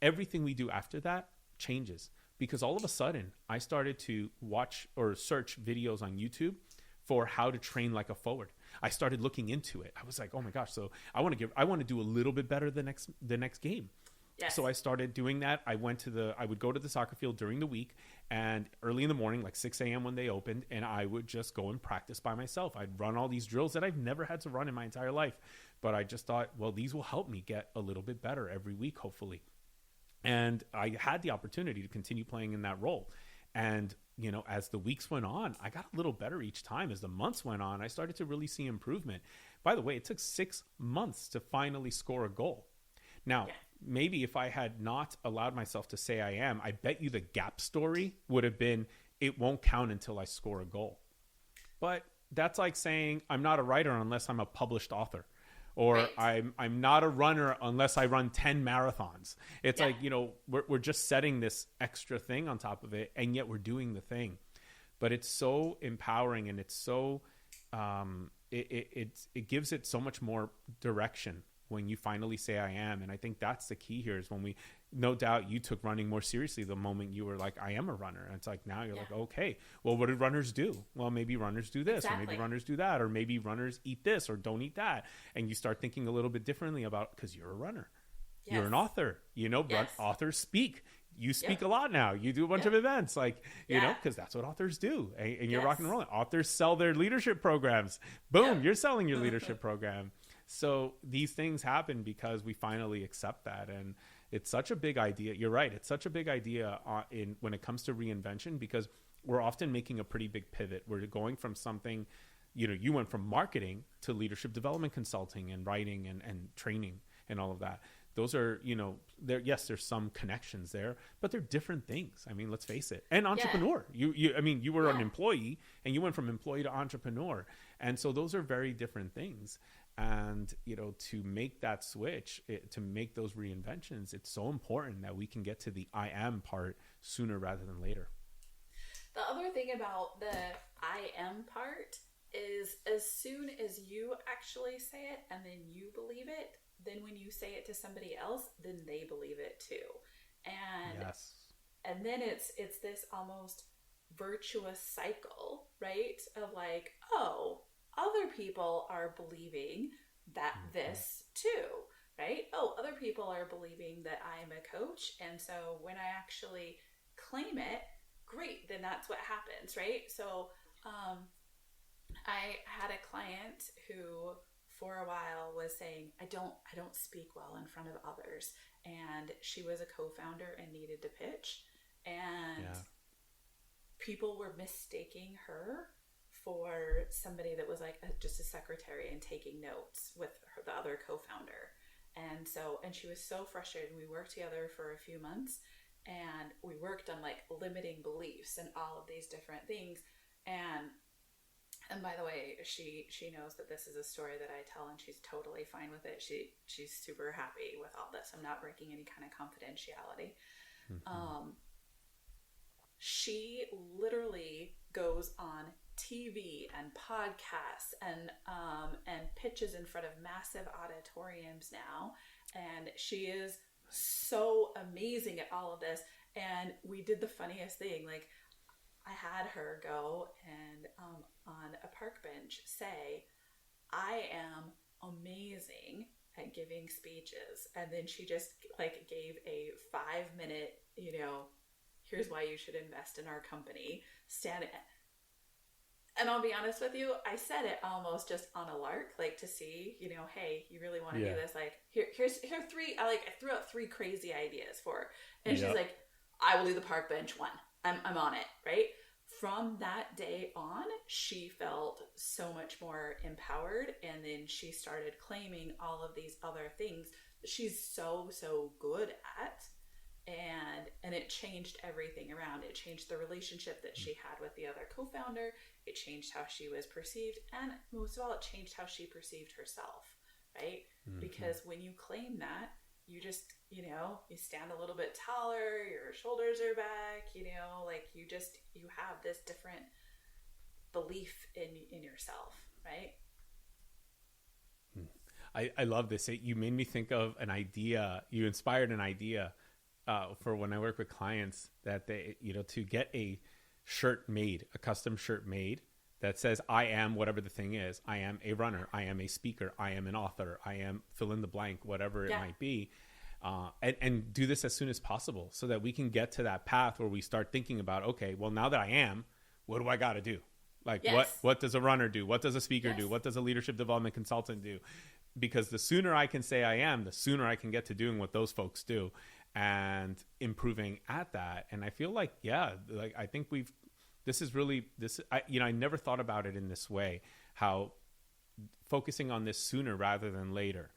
everything we do after that changes. Because all of a sudden I started to watch or search videos on YouTube for how to train like a forward. I started looking into it. I was like, oh my gosh. So I want to do a little bit better the next game. Yes. So I started doing that. I would go to the soccer field during the week and early in the morning, like 6 a.m. when they opened, and I would just go and practice by myself. I'd run all these drills that I've never had to run in my entire life. But I just thought, well, these will help me get a little bit better every week, hopefully. And I had the opportunity to continue playing in that role. And, as the weeks went on, I got a little better each time. As the months went on, I started to really see improvement. By the way, it took 6 months to finally score a goal. Now, maybe if I had not allowed myself to say I am, I bet you the gap story would have been, it won't count until I score a goal. But that's like saying I'm not a writer unless I'm a published author. Or right. I'm not a runner unless I run 10 marathons. It's like, we're just setting this extra thing on top of it, and yet we're doing the thing. But it's so empowering, and it's so it gives it so much more direction when you finally say I am. And I think that's the key here, is when no doubt you took running more seriously the moment you were like, I am a runner. And it's like, now you're like, okay, well, what did runners do? Well, maybe runners do this, or maybe runners do that, or maybe runners eat this or don't eat that. And you start thinking a little bit differently about, because you're a runner. Yes. You're an author, yes. Authors speak. You speak a lot now. You do a bunch of events, because that's what authors do. And you're rock and rolling. Authors sell their leadership programs. Boom, you're selling your leadership program. So these things happen because we finally accept that. And it's such a big idea. You're right. It's such a big idea when it comes to reinvention, because we're often making a pretty big pivot. We're going from something, you went from marketing to leadership development consulting and writing and training and all of that. Those are, there's some connections there, but they're different things. I mean, let's face it. And entrepreneur, you were an employee and you went from employee to entrepreneur. And so those are very different things. And, to make that switch, to make those reinventions, it's so important that we can get to the I am part sooner rather than later. The other thing about the I am part is, as soon as you actually say it and then you believe it, then when you say it to somebody else, then they believe it too. And and then it's this almost virtuous cycle, right? Of like, oh, other people are believing that this too, right? Oh, other people are believing that I am a coach. And so when I actually claim it, great, then that's what happens, right? So I had a client who for a while was saying, I don't speak well in front of others. And she was a co-founder and needed to pitch. And people were mistaking her for somebody that was like just a secretary and taking notes with the other co-founder. And she was so frustrated. We worked together for a few months, and we worked on like limiting beliefs and all of these different things. And by the way, she knows that this is a story that I tell, and she's totally fine with it. She's super happy with all this. I'm not breaking any kind of confidentiality. Mm-hmm. She literally goes on TV and podcasts and pitches in front of massive auditoriums now, and she is so amazing at all of this. And we did the funniest thing. Like, I had her go and on a park bench say, "I am amazing at giving speeches," and then she just like gave a 5-minute, here's why you should invest in our company. And I'll be honest with you, I said it almost just on a lark, like to see, hey, you really want to do this? Like, here's 3. I threw out 3 crazy ideas for her, and she's like, "I will do the park bench one. I'm on it." Right. From that day on, she felt so much more empowered, and then she started claiming all of these other things that she's so good at. And it changed everything around. It changed the relationship that she had with the other co-founder. It changed how she was perceived. And most of all, it changed how she perceived herself, right? Mm-hmm. Because when you claim that, you just, you stand a little bit taller, your shoulders are back, you have this different belief in yourself, right? I love this. You made me think of an idea. You inspired an idea for when I work with clients, that they, to get a shirt made, a custom shirt made that says, "I am whatever the thing is. I am a runner. I am a speaker. I am an author. I am fill in the blank," whatever it might be. And do this as soon as possible so that we can get to that path where we start thinking about, okay, well, now that I am, what do I got to do? Like, what does a runner do? What does a speaker do? What does a leadership development consultant do? Because the sooner I can say I am, the sooner I can get to doing what those folks do and improving at that. And I feel like, I think I never thought about it in this way, how focusing on this sooner rather than later,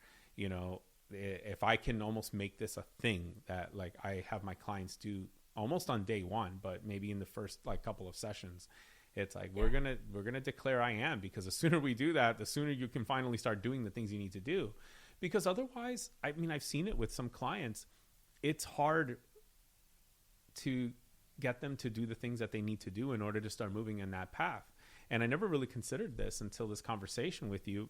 if I can almost make this a thing that like I have my clients do almost on day one, but maybe in the first like couple of sessions, it's like, we're going to declare I am, because the sooner we do that, the sooner you can finally start doing the things you need to do. Because otherwise, I mean, I've seen it with some clients. It's hard to get them to do the things that they need to do in order to start moving in that path. And I never really considered this until this conversation with you,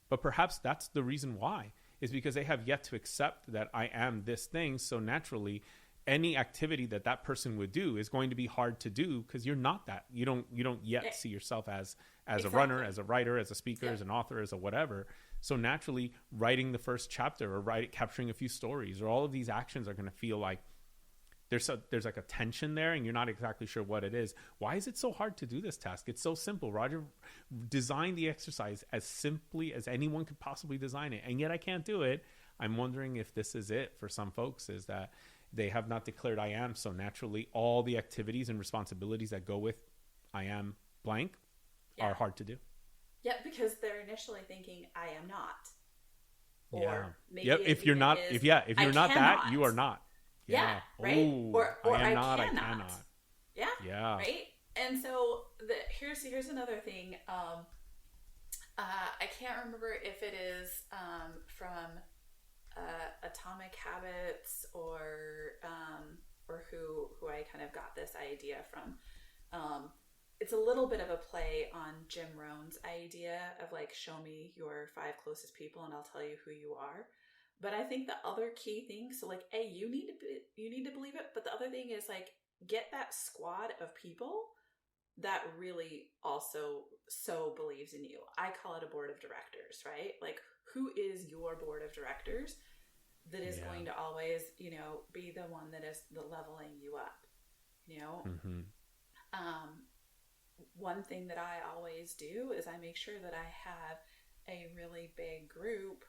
but perhaps that's the reason why, is because they have yet to accept that I am this thing. So naturally, any activity that person would do is going to be hard to do, because you're not that. You don't yet see yourself as a runner, as a writer, as a speaker, as an author, as a whatever. So naturally, writing the first chapter or capturing a few stories or all of these actions are going to feel like there's like a tension there, and you're not exactly sure what it is. Why is it so hard to do this task? It's so simple. Roger designed the exercise as simply as anyone could possibly design it, and yet I can't do it. I'm wondering if this is it for some folks, is that they have not declared I am. So naturally, all the activities and responsibilities that go with I am blank are hard to do. Yeah, because they're initially thinking I am not. Or maybe if you're not that, you are not. Yeah, right? Ooh, or I am not, cannot. I cannot. Yeah. Right? And so here's another thing. I can't remember if it is from Atomic Habits or who I kind of got this idea from. It's a little bit of a play on Jim Rohn's idea of like, show me your 5 closest people and I'll tell you who you are. But I think the other key thing, so like, A, you need to believe it, but the other thing is like, get that squad of people that really also so believes in you. I call it a board of directors, right? Like, who is your board of directors that is going to always, be the one that is the leveling you up, Mm-hmm. One thing that I always do is I make sure that I have a really big group,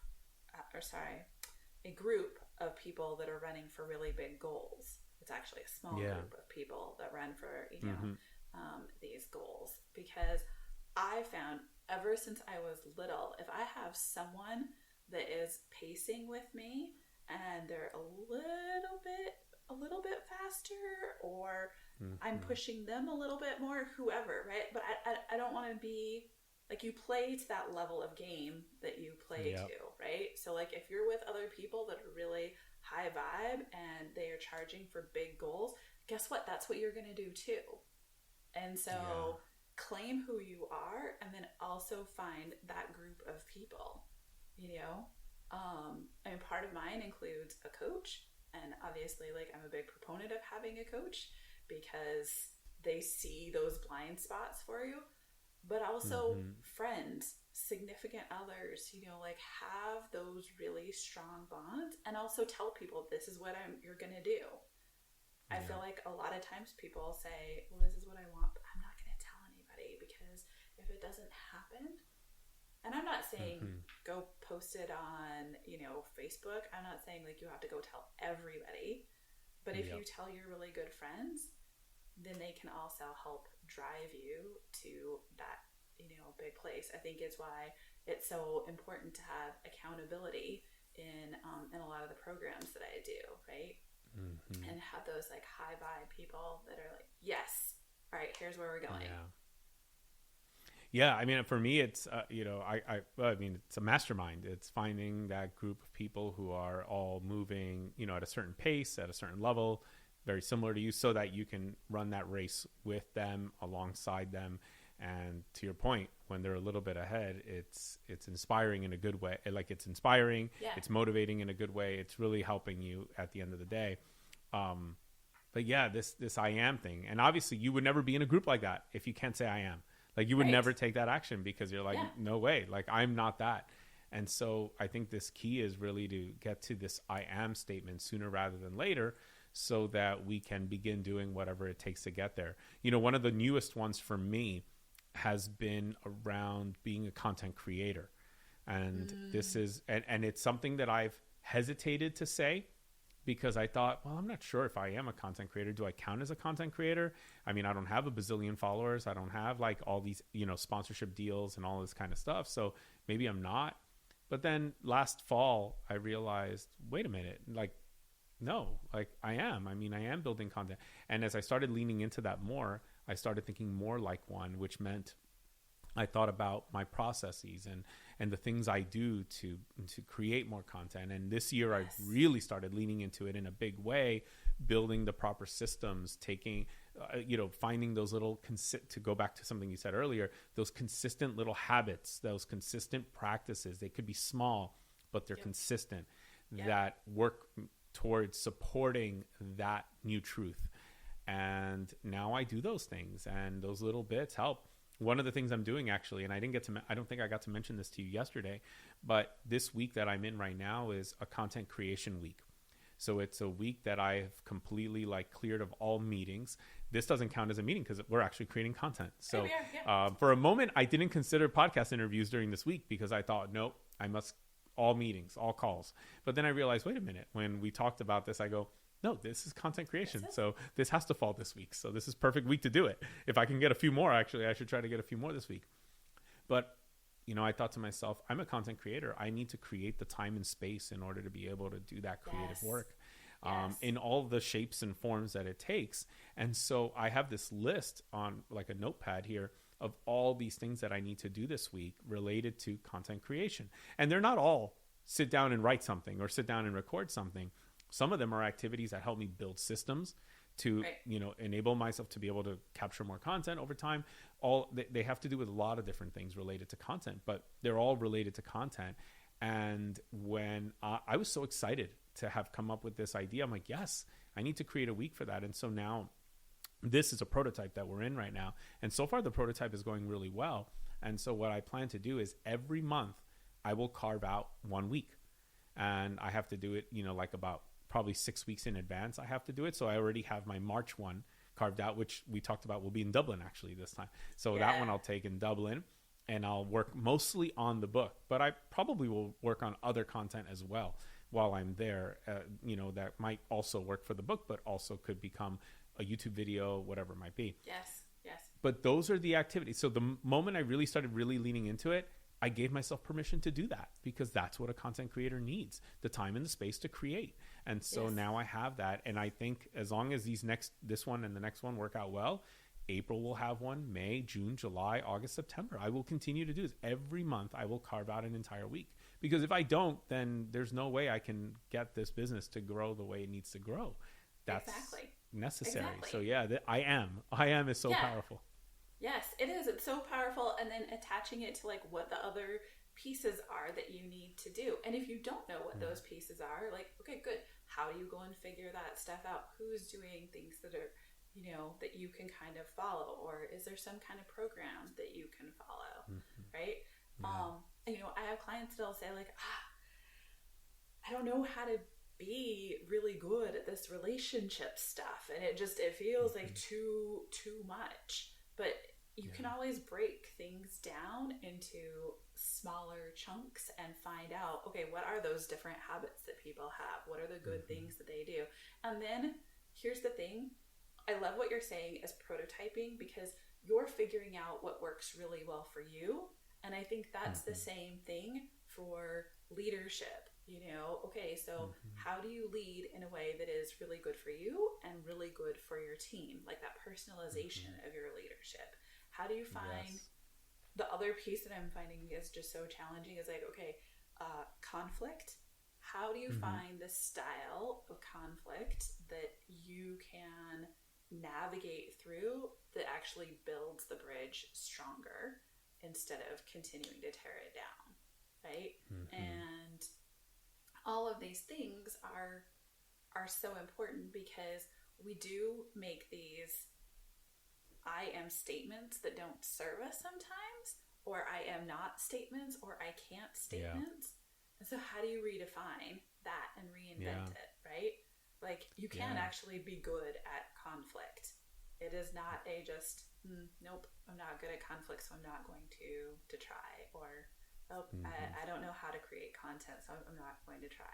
a group of people that are running for really big goals. It's actually a small group of people that run for, these goals, because I found ever since I was little, if I have someone that is pacing with me and they're a little bit faster, or I'm pushing them a little bit more, whoever, right? But I don't want to be like, you play to that level of game that you play to, right? So like if you're with other people that are really high vibe and they are charging for big goals, guess what? That's what you're going to do too. And so claim who you are, and then also find that group of people, you know? I mean, part of mine includes a coach, and obviously like I'm a big proponent of having a coach because they see those blind spots for you, but also friends, significant others, you know, like have those really strong bonds, and also tell people this is what you're going to do. I feel like a lot of times people say, well, this is what I want, but I'm not going to tell anybody, because if it doesn't happen, and I'm not saying go post it on, you know, Facebook. I'm not saying like you have to go tell everybody, but if you tell your really good friends, then they can also help drive you to that, you know, big place. I think it's why it's so important to have accountability in a lot of the programs that I do, right? And have those like high vibe people that are like, yes, all right, here's where we're going. Yeah, I mean, for me, it's, you know, I mean, it's a mastermind. It's finding that group of people who are all moving, you know, at a certain pace, at a certain level, very similar to you, so that you can run that race with them, alongside them. And to your point, when they're a little bit ahead, it's inspiring in a good way. Like, it's inspiring, it's motivating in a good way. It's really helping you at the end of the day. But yeah, this I am thing. And obviously you would never be in a group like that if you can't say I am. Like, you would never take that action, because you're like, no way, like I'm not that. And so I think this key is really to get to this I am statement sooner rather than later, so that we can begin doing whatever it takes to get there. You know, one of the newest ones for me has been around being a content creator. And this is, and it's something that I've hesitated to say, because I thought, well, I'm not sure if I am a content creator. Do I count as a content creator? I mean, I don't have a bazillion followers. I don't have like all these, you know, sponsorship deals and all this kind of stuff. So maybe I'm not. But then last fall, I realized, wait a minute, like, no, like I am. I mean, I am building content. And as I started leaning into that more, I started thinking more like one, which meant I thought about my processes and the things I do to create more content. And this year I've really started leaning into it in a big way, building the proper systems, taking, you know, finding those little, to go back to something you said earlier, those consistent little habits, those consistent practices. They could be small, but they're consistent, that work towards supporting that new truth. And now I do those things, and those little bits help. One of the things I'm doing, actually, and I don't think I got to mention this to you yesterday, but this week that I'm in right now is a content creation week. So it's a week that I've completely like cleared of all meetings. This doesn't count as a meeting because we're actually creating content. So for a moment, I didn't consider podcast interviews during this week, because I thought, nope, I must, all meetings, all calls. But then I realized, wait a minute, when we talked about this, I go, no, this is content creation. So this has to fall this week. So this is perfect week to do it. If I can get a few more, actually, I should try to get a few more this week. But, you know, I thought to myself, I'm a content creator. I need to create the time and space in order to be able to do that creative work in all the shapes and forms that it takes. And so I have this list on like a notepad here of all these things that I need to do this week related to content creation. And they're not all sit down and write something or sit down and record something. Some of them are activities that help me build systems to, you know, enable myself to be able to capture more content over time. They have to do with a lot of different things related to content, but they're all related to content. And when I was so excited to have come up with this idea, I'm like, yes, I need to create a week for that. And so now this is a prototype that we're in right now. And so far the prototype is going really well. And so what I plan to do is every month I will carve out 1 week, and I have to do it, you know, like about probably 6 weeks in advance I have to do it. So I already have my March one carved out, which we talked about will be in Dublin actually this time. So that one I'll take in Dublin, and I'll work mostly on the book, but I probably will work on other content as well while I'm there, you know, that might also work for the book, but also could become a YouTube video, whatever it might be. Yes. But those are the activities. So the moment I really started really leaning into it, I gave myself permission to do that, because that's what a content creator needs, the time and the space to create. And so now I have that. And I think as long as this one and the next one work out well, April will have one, May, June, July, August, September. I will continue to do this. Every month I will carve out an entire week, because if I don't, then there's no way I can get this business to grow the way it needs to grow. That's necessary. Exactly. So yeah, I am is so powerful. Yes, it is. It's so powerful. And then attaching it to like what the other pieces are that you need to do. And if you don't know what those pieces are, like, okay, good. How do you go and figure that stuff out? Who's doing things that are, that you can kind of follow? Or is there some kind of program that you can follow? Right? Yeah. And, I have clients that'll say like, I don't know how to be really good at this relationship stuff. And it feels like too much. But you can always break things down into smaller chunks and find out, okay, what are those different habits that people have? What are the good things that they do? And then here's the thing. I love what you're saying as prototyping, because you're figuring out what works really well for you. And I think that's the same thing for leadership. Okay, so how do you lead in a way that is really good for you and really good for your team? Like that personalization of your leadership. How do you find the other piece that I'm finding is just so challenging is like, okay, conflict. How do you find the style of conflict that you can navigate through that actually builds the bridge stronger instead of continuing to tear it down, right? And all of these things are so important, because we do make these I am statements that don't serve us sometimes, or I am not statements, or I can't statements. And so how do you redefine that and reinvent it, right? Like you can actually be good at conflict. It is not a just, nope, I'm not good at conflict, so I'm not going to try, or I don't know how to create content, so I'm not going to try.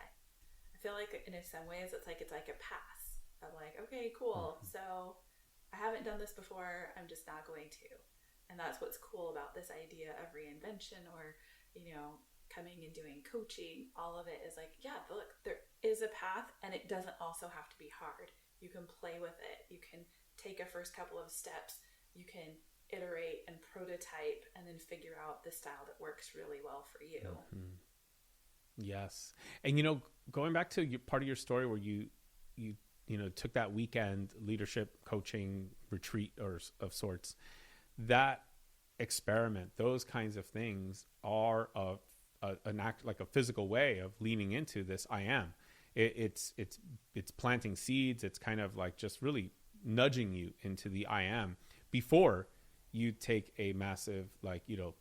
I feel like in some ways it's like a pass of like, okay, cool. So I haven't done this before. I'm just not going to. And that's what's cool about this idea of reinvention, or, coming and doing coaching. All of it is like, look, there is a path, and it doesn't also have to be hard. You can play with it. You can take a first couple of steps. You can iterate and prototype and then figure out the style that works really well for you. Yes. And, going back to part of your story where you took that weekend leadership coaching retreat or of sorts, that experiment, those kinds of things are an act, like a physical way of leaning into this. I am. It's planting seeds. It's kind of like just really nudging you into the I am before you take a massive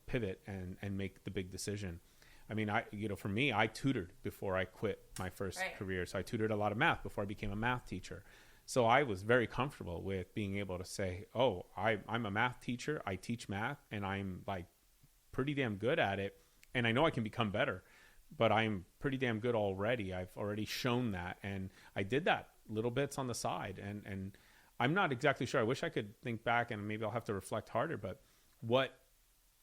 pivot and make the big decision. I mean, for me, I tutored before I quit my first career. So I tutored a lot of math before I became a math teacher. So I was very comfortable with being able to say, oh, I'm a math teacher. I teach math, and I'm like pretty damn good at it. And I know I can become better, but I'm pretty damn good already. I've already shown that. And I did that little bits on the side. And I'm not exactly sure. I wish I could think back, and maybe I'll have to reflect harder, but what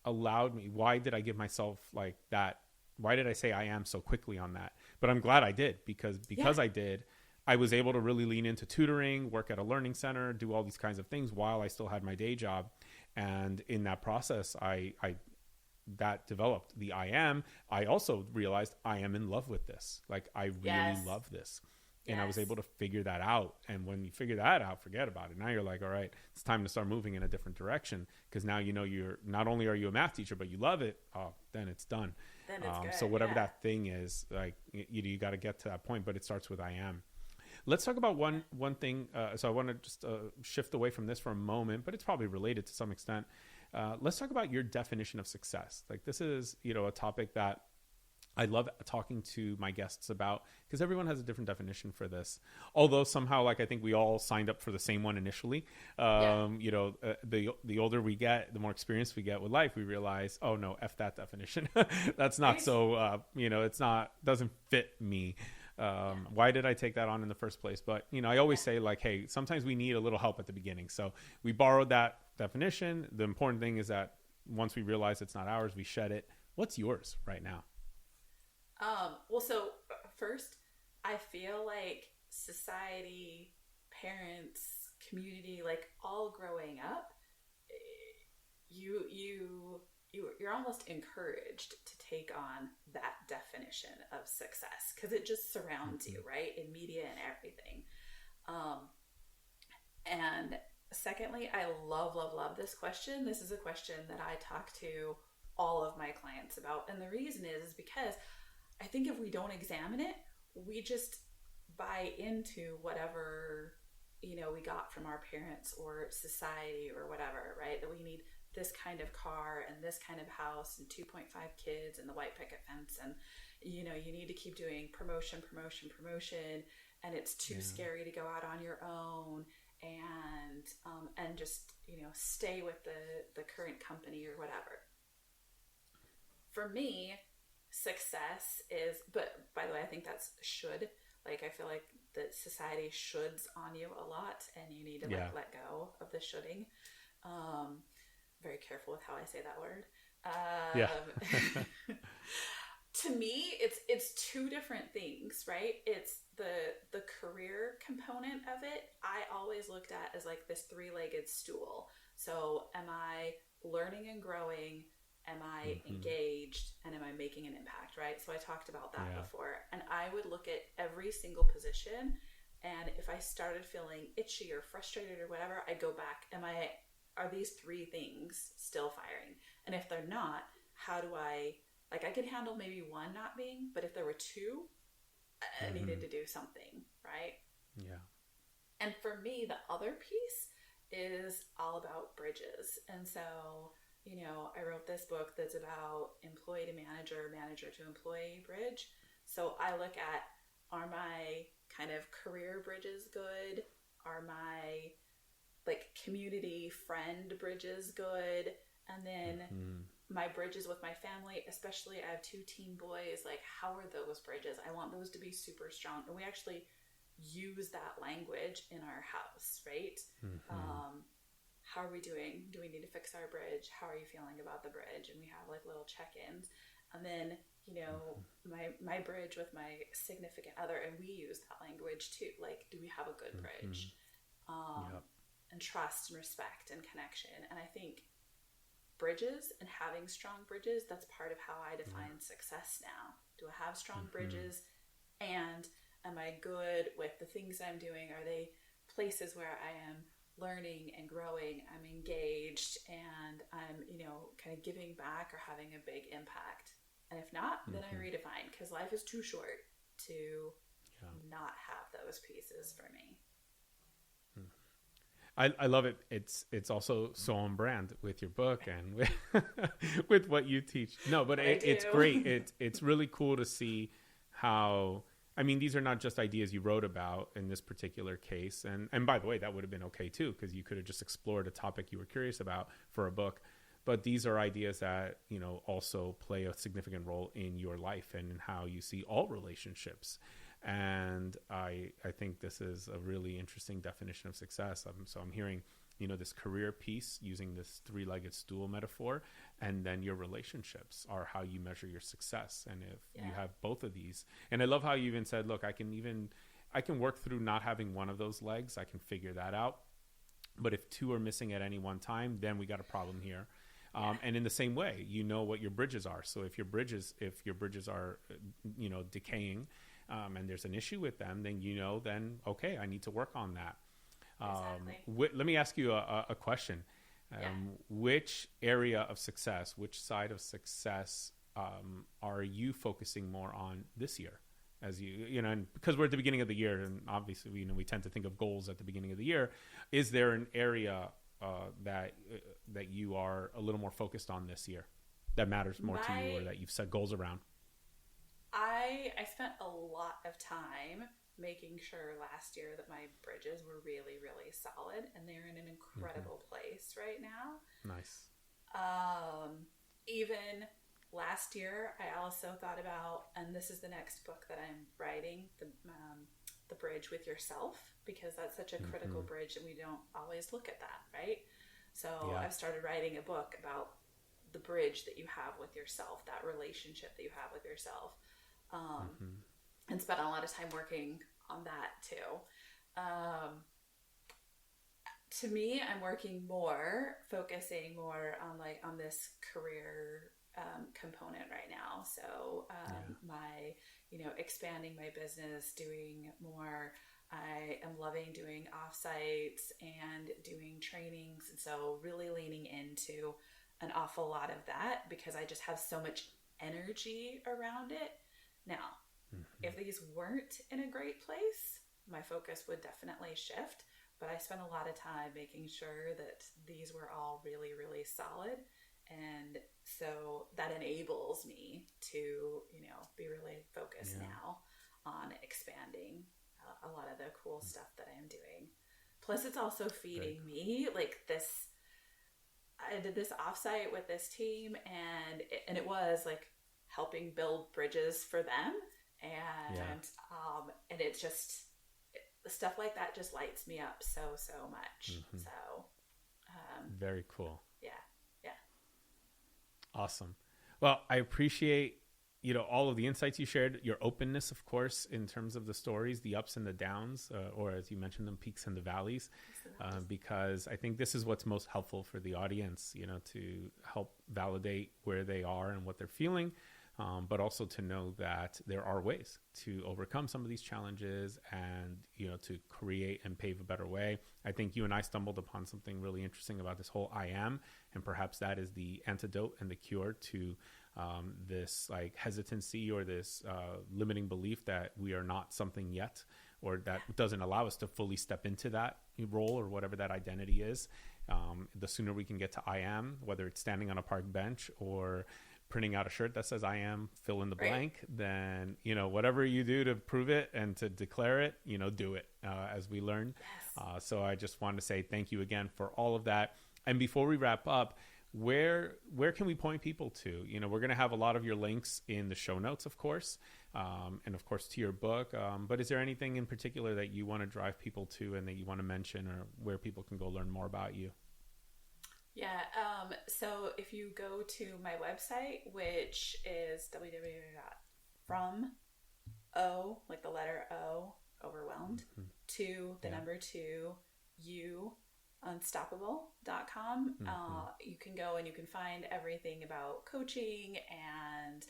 allowed me, why did I give myself like that? Why did I say I am so quickly on that? But I'm glad I did, because I did, I was able to really lean into tutoring, work at a learning center, do all these kinds of things while I still had my day job. And in that process, that developed the I am. I also realized I am in love with this. Like I really love this. And I was able to figure that out. And when you figure that out, forget about it. Now you're like, all right, it's time to start moving in a different direction. Because now you're not only are you a math teacher, but you love it. Oh, then it's done. Then it's good. So whatever that thing is, like you got to get to that point. But it starts with I am. Let's talk about one thing. So I want to just shift away from this for a moment, but it's probably related to some extent. Let's talk about your definition of success. Like this is, a topic that I love talking to my guests about, because everyone has a different definition for this. Although somehow, like I think we all signed up for the same one initially. The older we get, the more experience we get with life, we realize, oh no, F that definition. That's not so, doesn't fit me. Why did I take that on in the first place? But, I always say like, hey, sometimes we need a little help at the beginning. So we borrowed that definition. The important thing is that once we realize it's not ours, we shed it. What's yours right now? Well, so first, I feel like society, parents, community, like all growing up, you're almost encouraged to take on that definition of success because it just surrounds you, right? In media and everything. And secondly, I love this question. This is a question that I talk to all of my clients about. And the reason is because I think if we don't examine it, we just buy into whatever, we got from our parents or society or whatever, right? That we need this kind of car and this kind of house and 2.5 kids and the white picket fence. And, you need to keep doing promotion. And it's too scary to go out on your own and just, stay with the current company or whatever. For me, success is, but by the way, I think that's should. Like, I feel like that society shoulds on you a lot and you need to let go of the shoulding. Very careful with how I say that word. To me, it's two different things, right? It's the career component of it. I always looked at as like this three-legged stool. So am I learning and growing? Am I engaged? And am I making an impact, right? So I talked about that before. And I would look at every single position. And if I started feeling itchy or frustrated or whatever, I'd go back. Are these three things still firing? And if they're not, how do I could handle maybe one not being, but if there were two, I needed to do something, right? Yeah. And for me, the other piece is all about bridges. And so, I wrote this book that's about employee to manager, manager to employee bridge. So I look at, are my kind of career bridges good? Are my community friend bridges good? And then my bridges with my family, especially I have 2 teen boys, how are those bridges? I want those to be super strong. And we actually use that language in our house, right? How are we doing? Do we need to fix our bridge? How are you feeling about the bridge? And we have little check-ins. And then, my bridge with my significant other, and we use that language too. Do we have a good bridge? And trust and respect and connection. And I think bridges and having strong bridges, that's part of how I define success now. Do I have strong bridges? And am I good with the things I'm doing? Are they places where I am learning and growing, I'm engaged, and I'm, kind of giving back or having a big impact? And if not, then I redefine, because life is too short to not have those pieces for me. I love it. It's also so on brand with your book and with what you teach. No, but it's great. It's really cool to see how, these are not just ideas you wrote about in this particular case. And by the way, that would have been okay too, because you could have just explored a topic you were curious about for a book. But these are ideas that, also play a significant role in your life and in how you see all relationships. And I think this is a really interesting definition of success. So I'm hearing, this career piece using this 3-legged stool metaphor, and then your relationships are how you measure your success. And if you have both of these, and I love how you even said, look, I can work through not having one of those legs. I can figure that out. But if 2 are missing at any one time, then we got a problem here. And in the same way, what your bridges are. So if your bridges are, decaying, and there's an issue with them, then okay, I need to work on that. Exactly. Let me ask you a question. Which area of success, which side of success are you focusing more on this year? As and because we're at the beginning of the year, and obviously we tend to think of goals at the beginning of the year. Is there an area that you are a little more focused on this year that matters more to you, or that you've set goals around? I spent a lot of time making sure last year that my bridges were really, really solid, and they're in an incredible place right now. Nice. Even last year, I also thought about, and this is the next book that I'm writing, the bridge with yourself, because that's such a critical bridge, and we don't always look at that, right? So I've started writing a book about the bridge that you have with yourself, that relationship that you have with yourself. And spent a lot of time working on that too. To me, I'm focusing more on this career component right now. So my, expanding my business, doing more. I am loving doing offsites and doing trainings. And so really leaning into an awful lot of that because I just have so much energy around it. Now, if these weren't in a great place, my focus would definitely shift. But I spent a lot of time making sure that these were all really, really solid. And so that enables me to, be really focused now on expanding a lot of the cool stuff that I'm doing. Plus, it's also feeding me like this. I did this offsite with this team, and it was like helping build bridges for them, and it's just stuff like that just lights me up so much. So, very cool. Yeah. Awesome. Well, I appreciate all of the insights you shared, your openness, of course, in terms of the stories, the ups and the downs, or as you mentioned them, peaks and the valleys, because I think this is what's most helpful for the audience, to help validate where they are and what they're feeling, but also to know that there are ways to overcome some of these challenges and, to create and pave a better way. I think you and I stumbled upon something really interesting about this whole I am, and perhaps that is the antidote and the cure to this like hesitancy or this limiting belief that we are not something yet, or that doesn't allow us to fully step into that role or whatever that identity is. The sooner we can get to I am, whether it's standing on a park bench or printing out a shirt that says I am, fill in the blank, then, whatever you do to prove it and to declare it, do it as we learn. Yes. So I just wanted to say thank you again for all of that. And before we wrap up, where can we point people to? We're going to have a lot of your links in the show notes, of course, and of course to your book. But is there anything in particular that you want to drive people to and that you want to mention, or where people can go learn more about you? Yeah. So if you go to my website, which is www.from O, like the letter O, overwhelmed, to the number 2, U, unstoppable.com. You can go and you can find everything about coaching and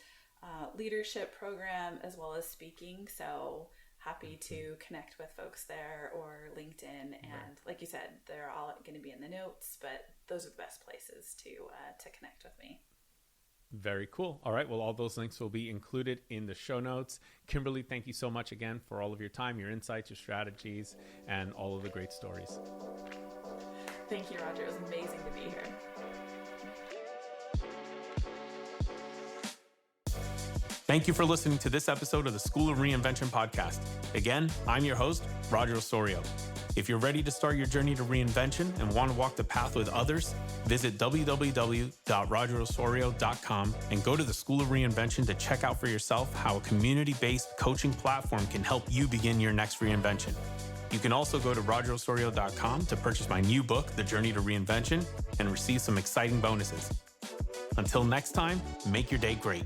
leadership program as well as speaking. So happy to connect with folks there, or LinkedIn. And like you said, they're all going to be in the notes, but those are the best places to connect with me. Very cool. All right. Well, all those links will be included in the show notes. Kimberly, thank you so much again for all of your time, your insights, your strategies, and all of the great stories. Thank you, Roger. It was amazing to be here. Thank you for listening to this episode of the School of Reinvention podcast. Again, I'm your host, Roger Osorio. If you're ready to start your journey to reinvention and want to walk the path with others, visit www.rogerosorio.com and go to the School of Reinvention to check out for yourself how a community-based coaching platform can help you begin your next reinvention. You can also go to rogerosorio.com to purchase my new book, The Journey to Reinvention, and receive some exciting bonuses. Until next time, make your day great.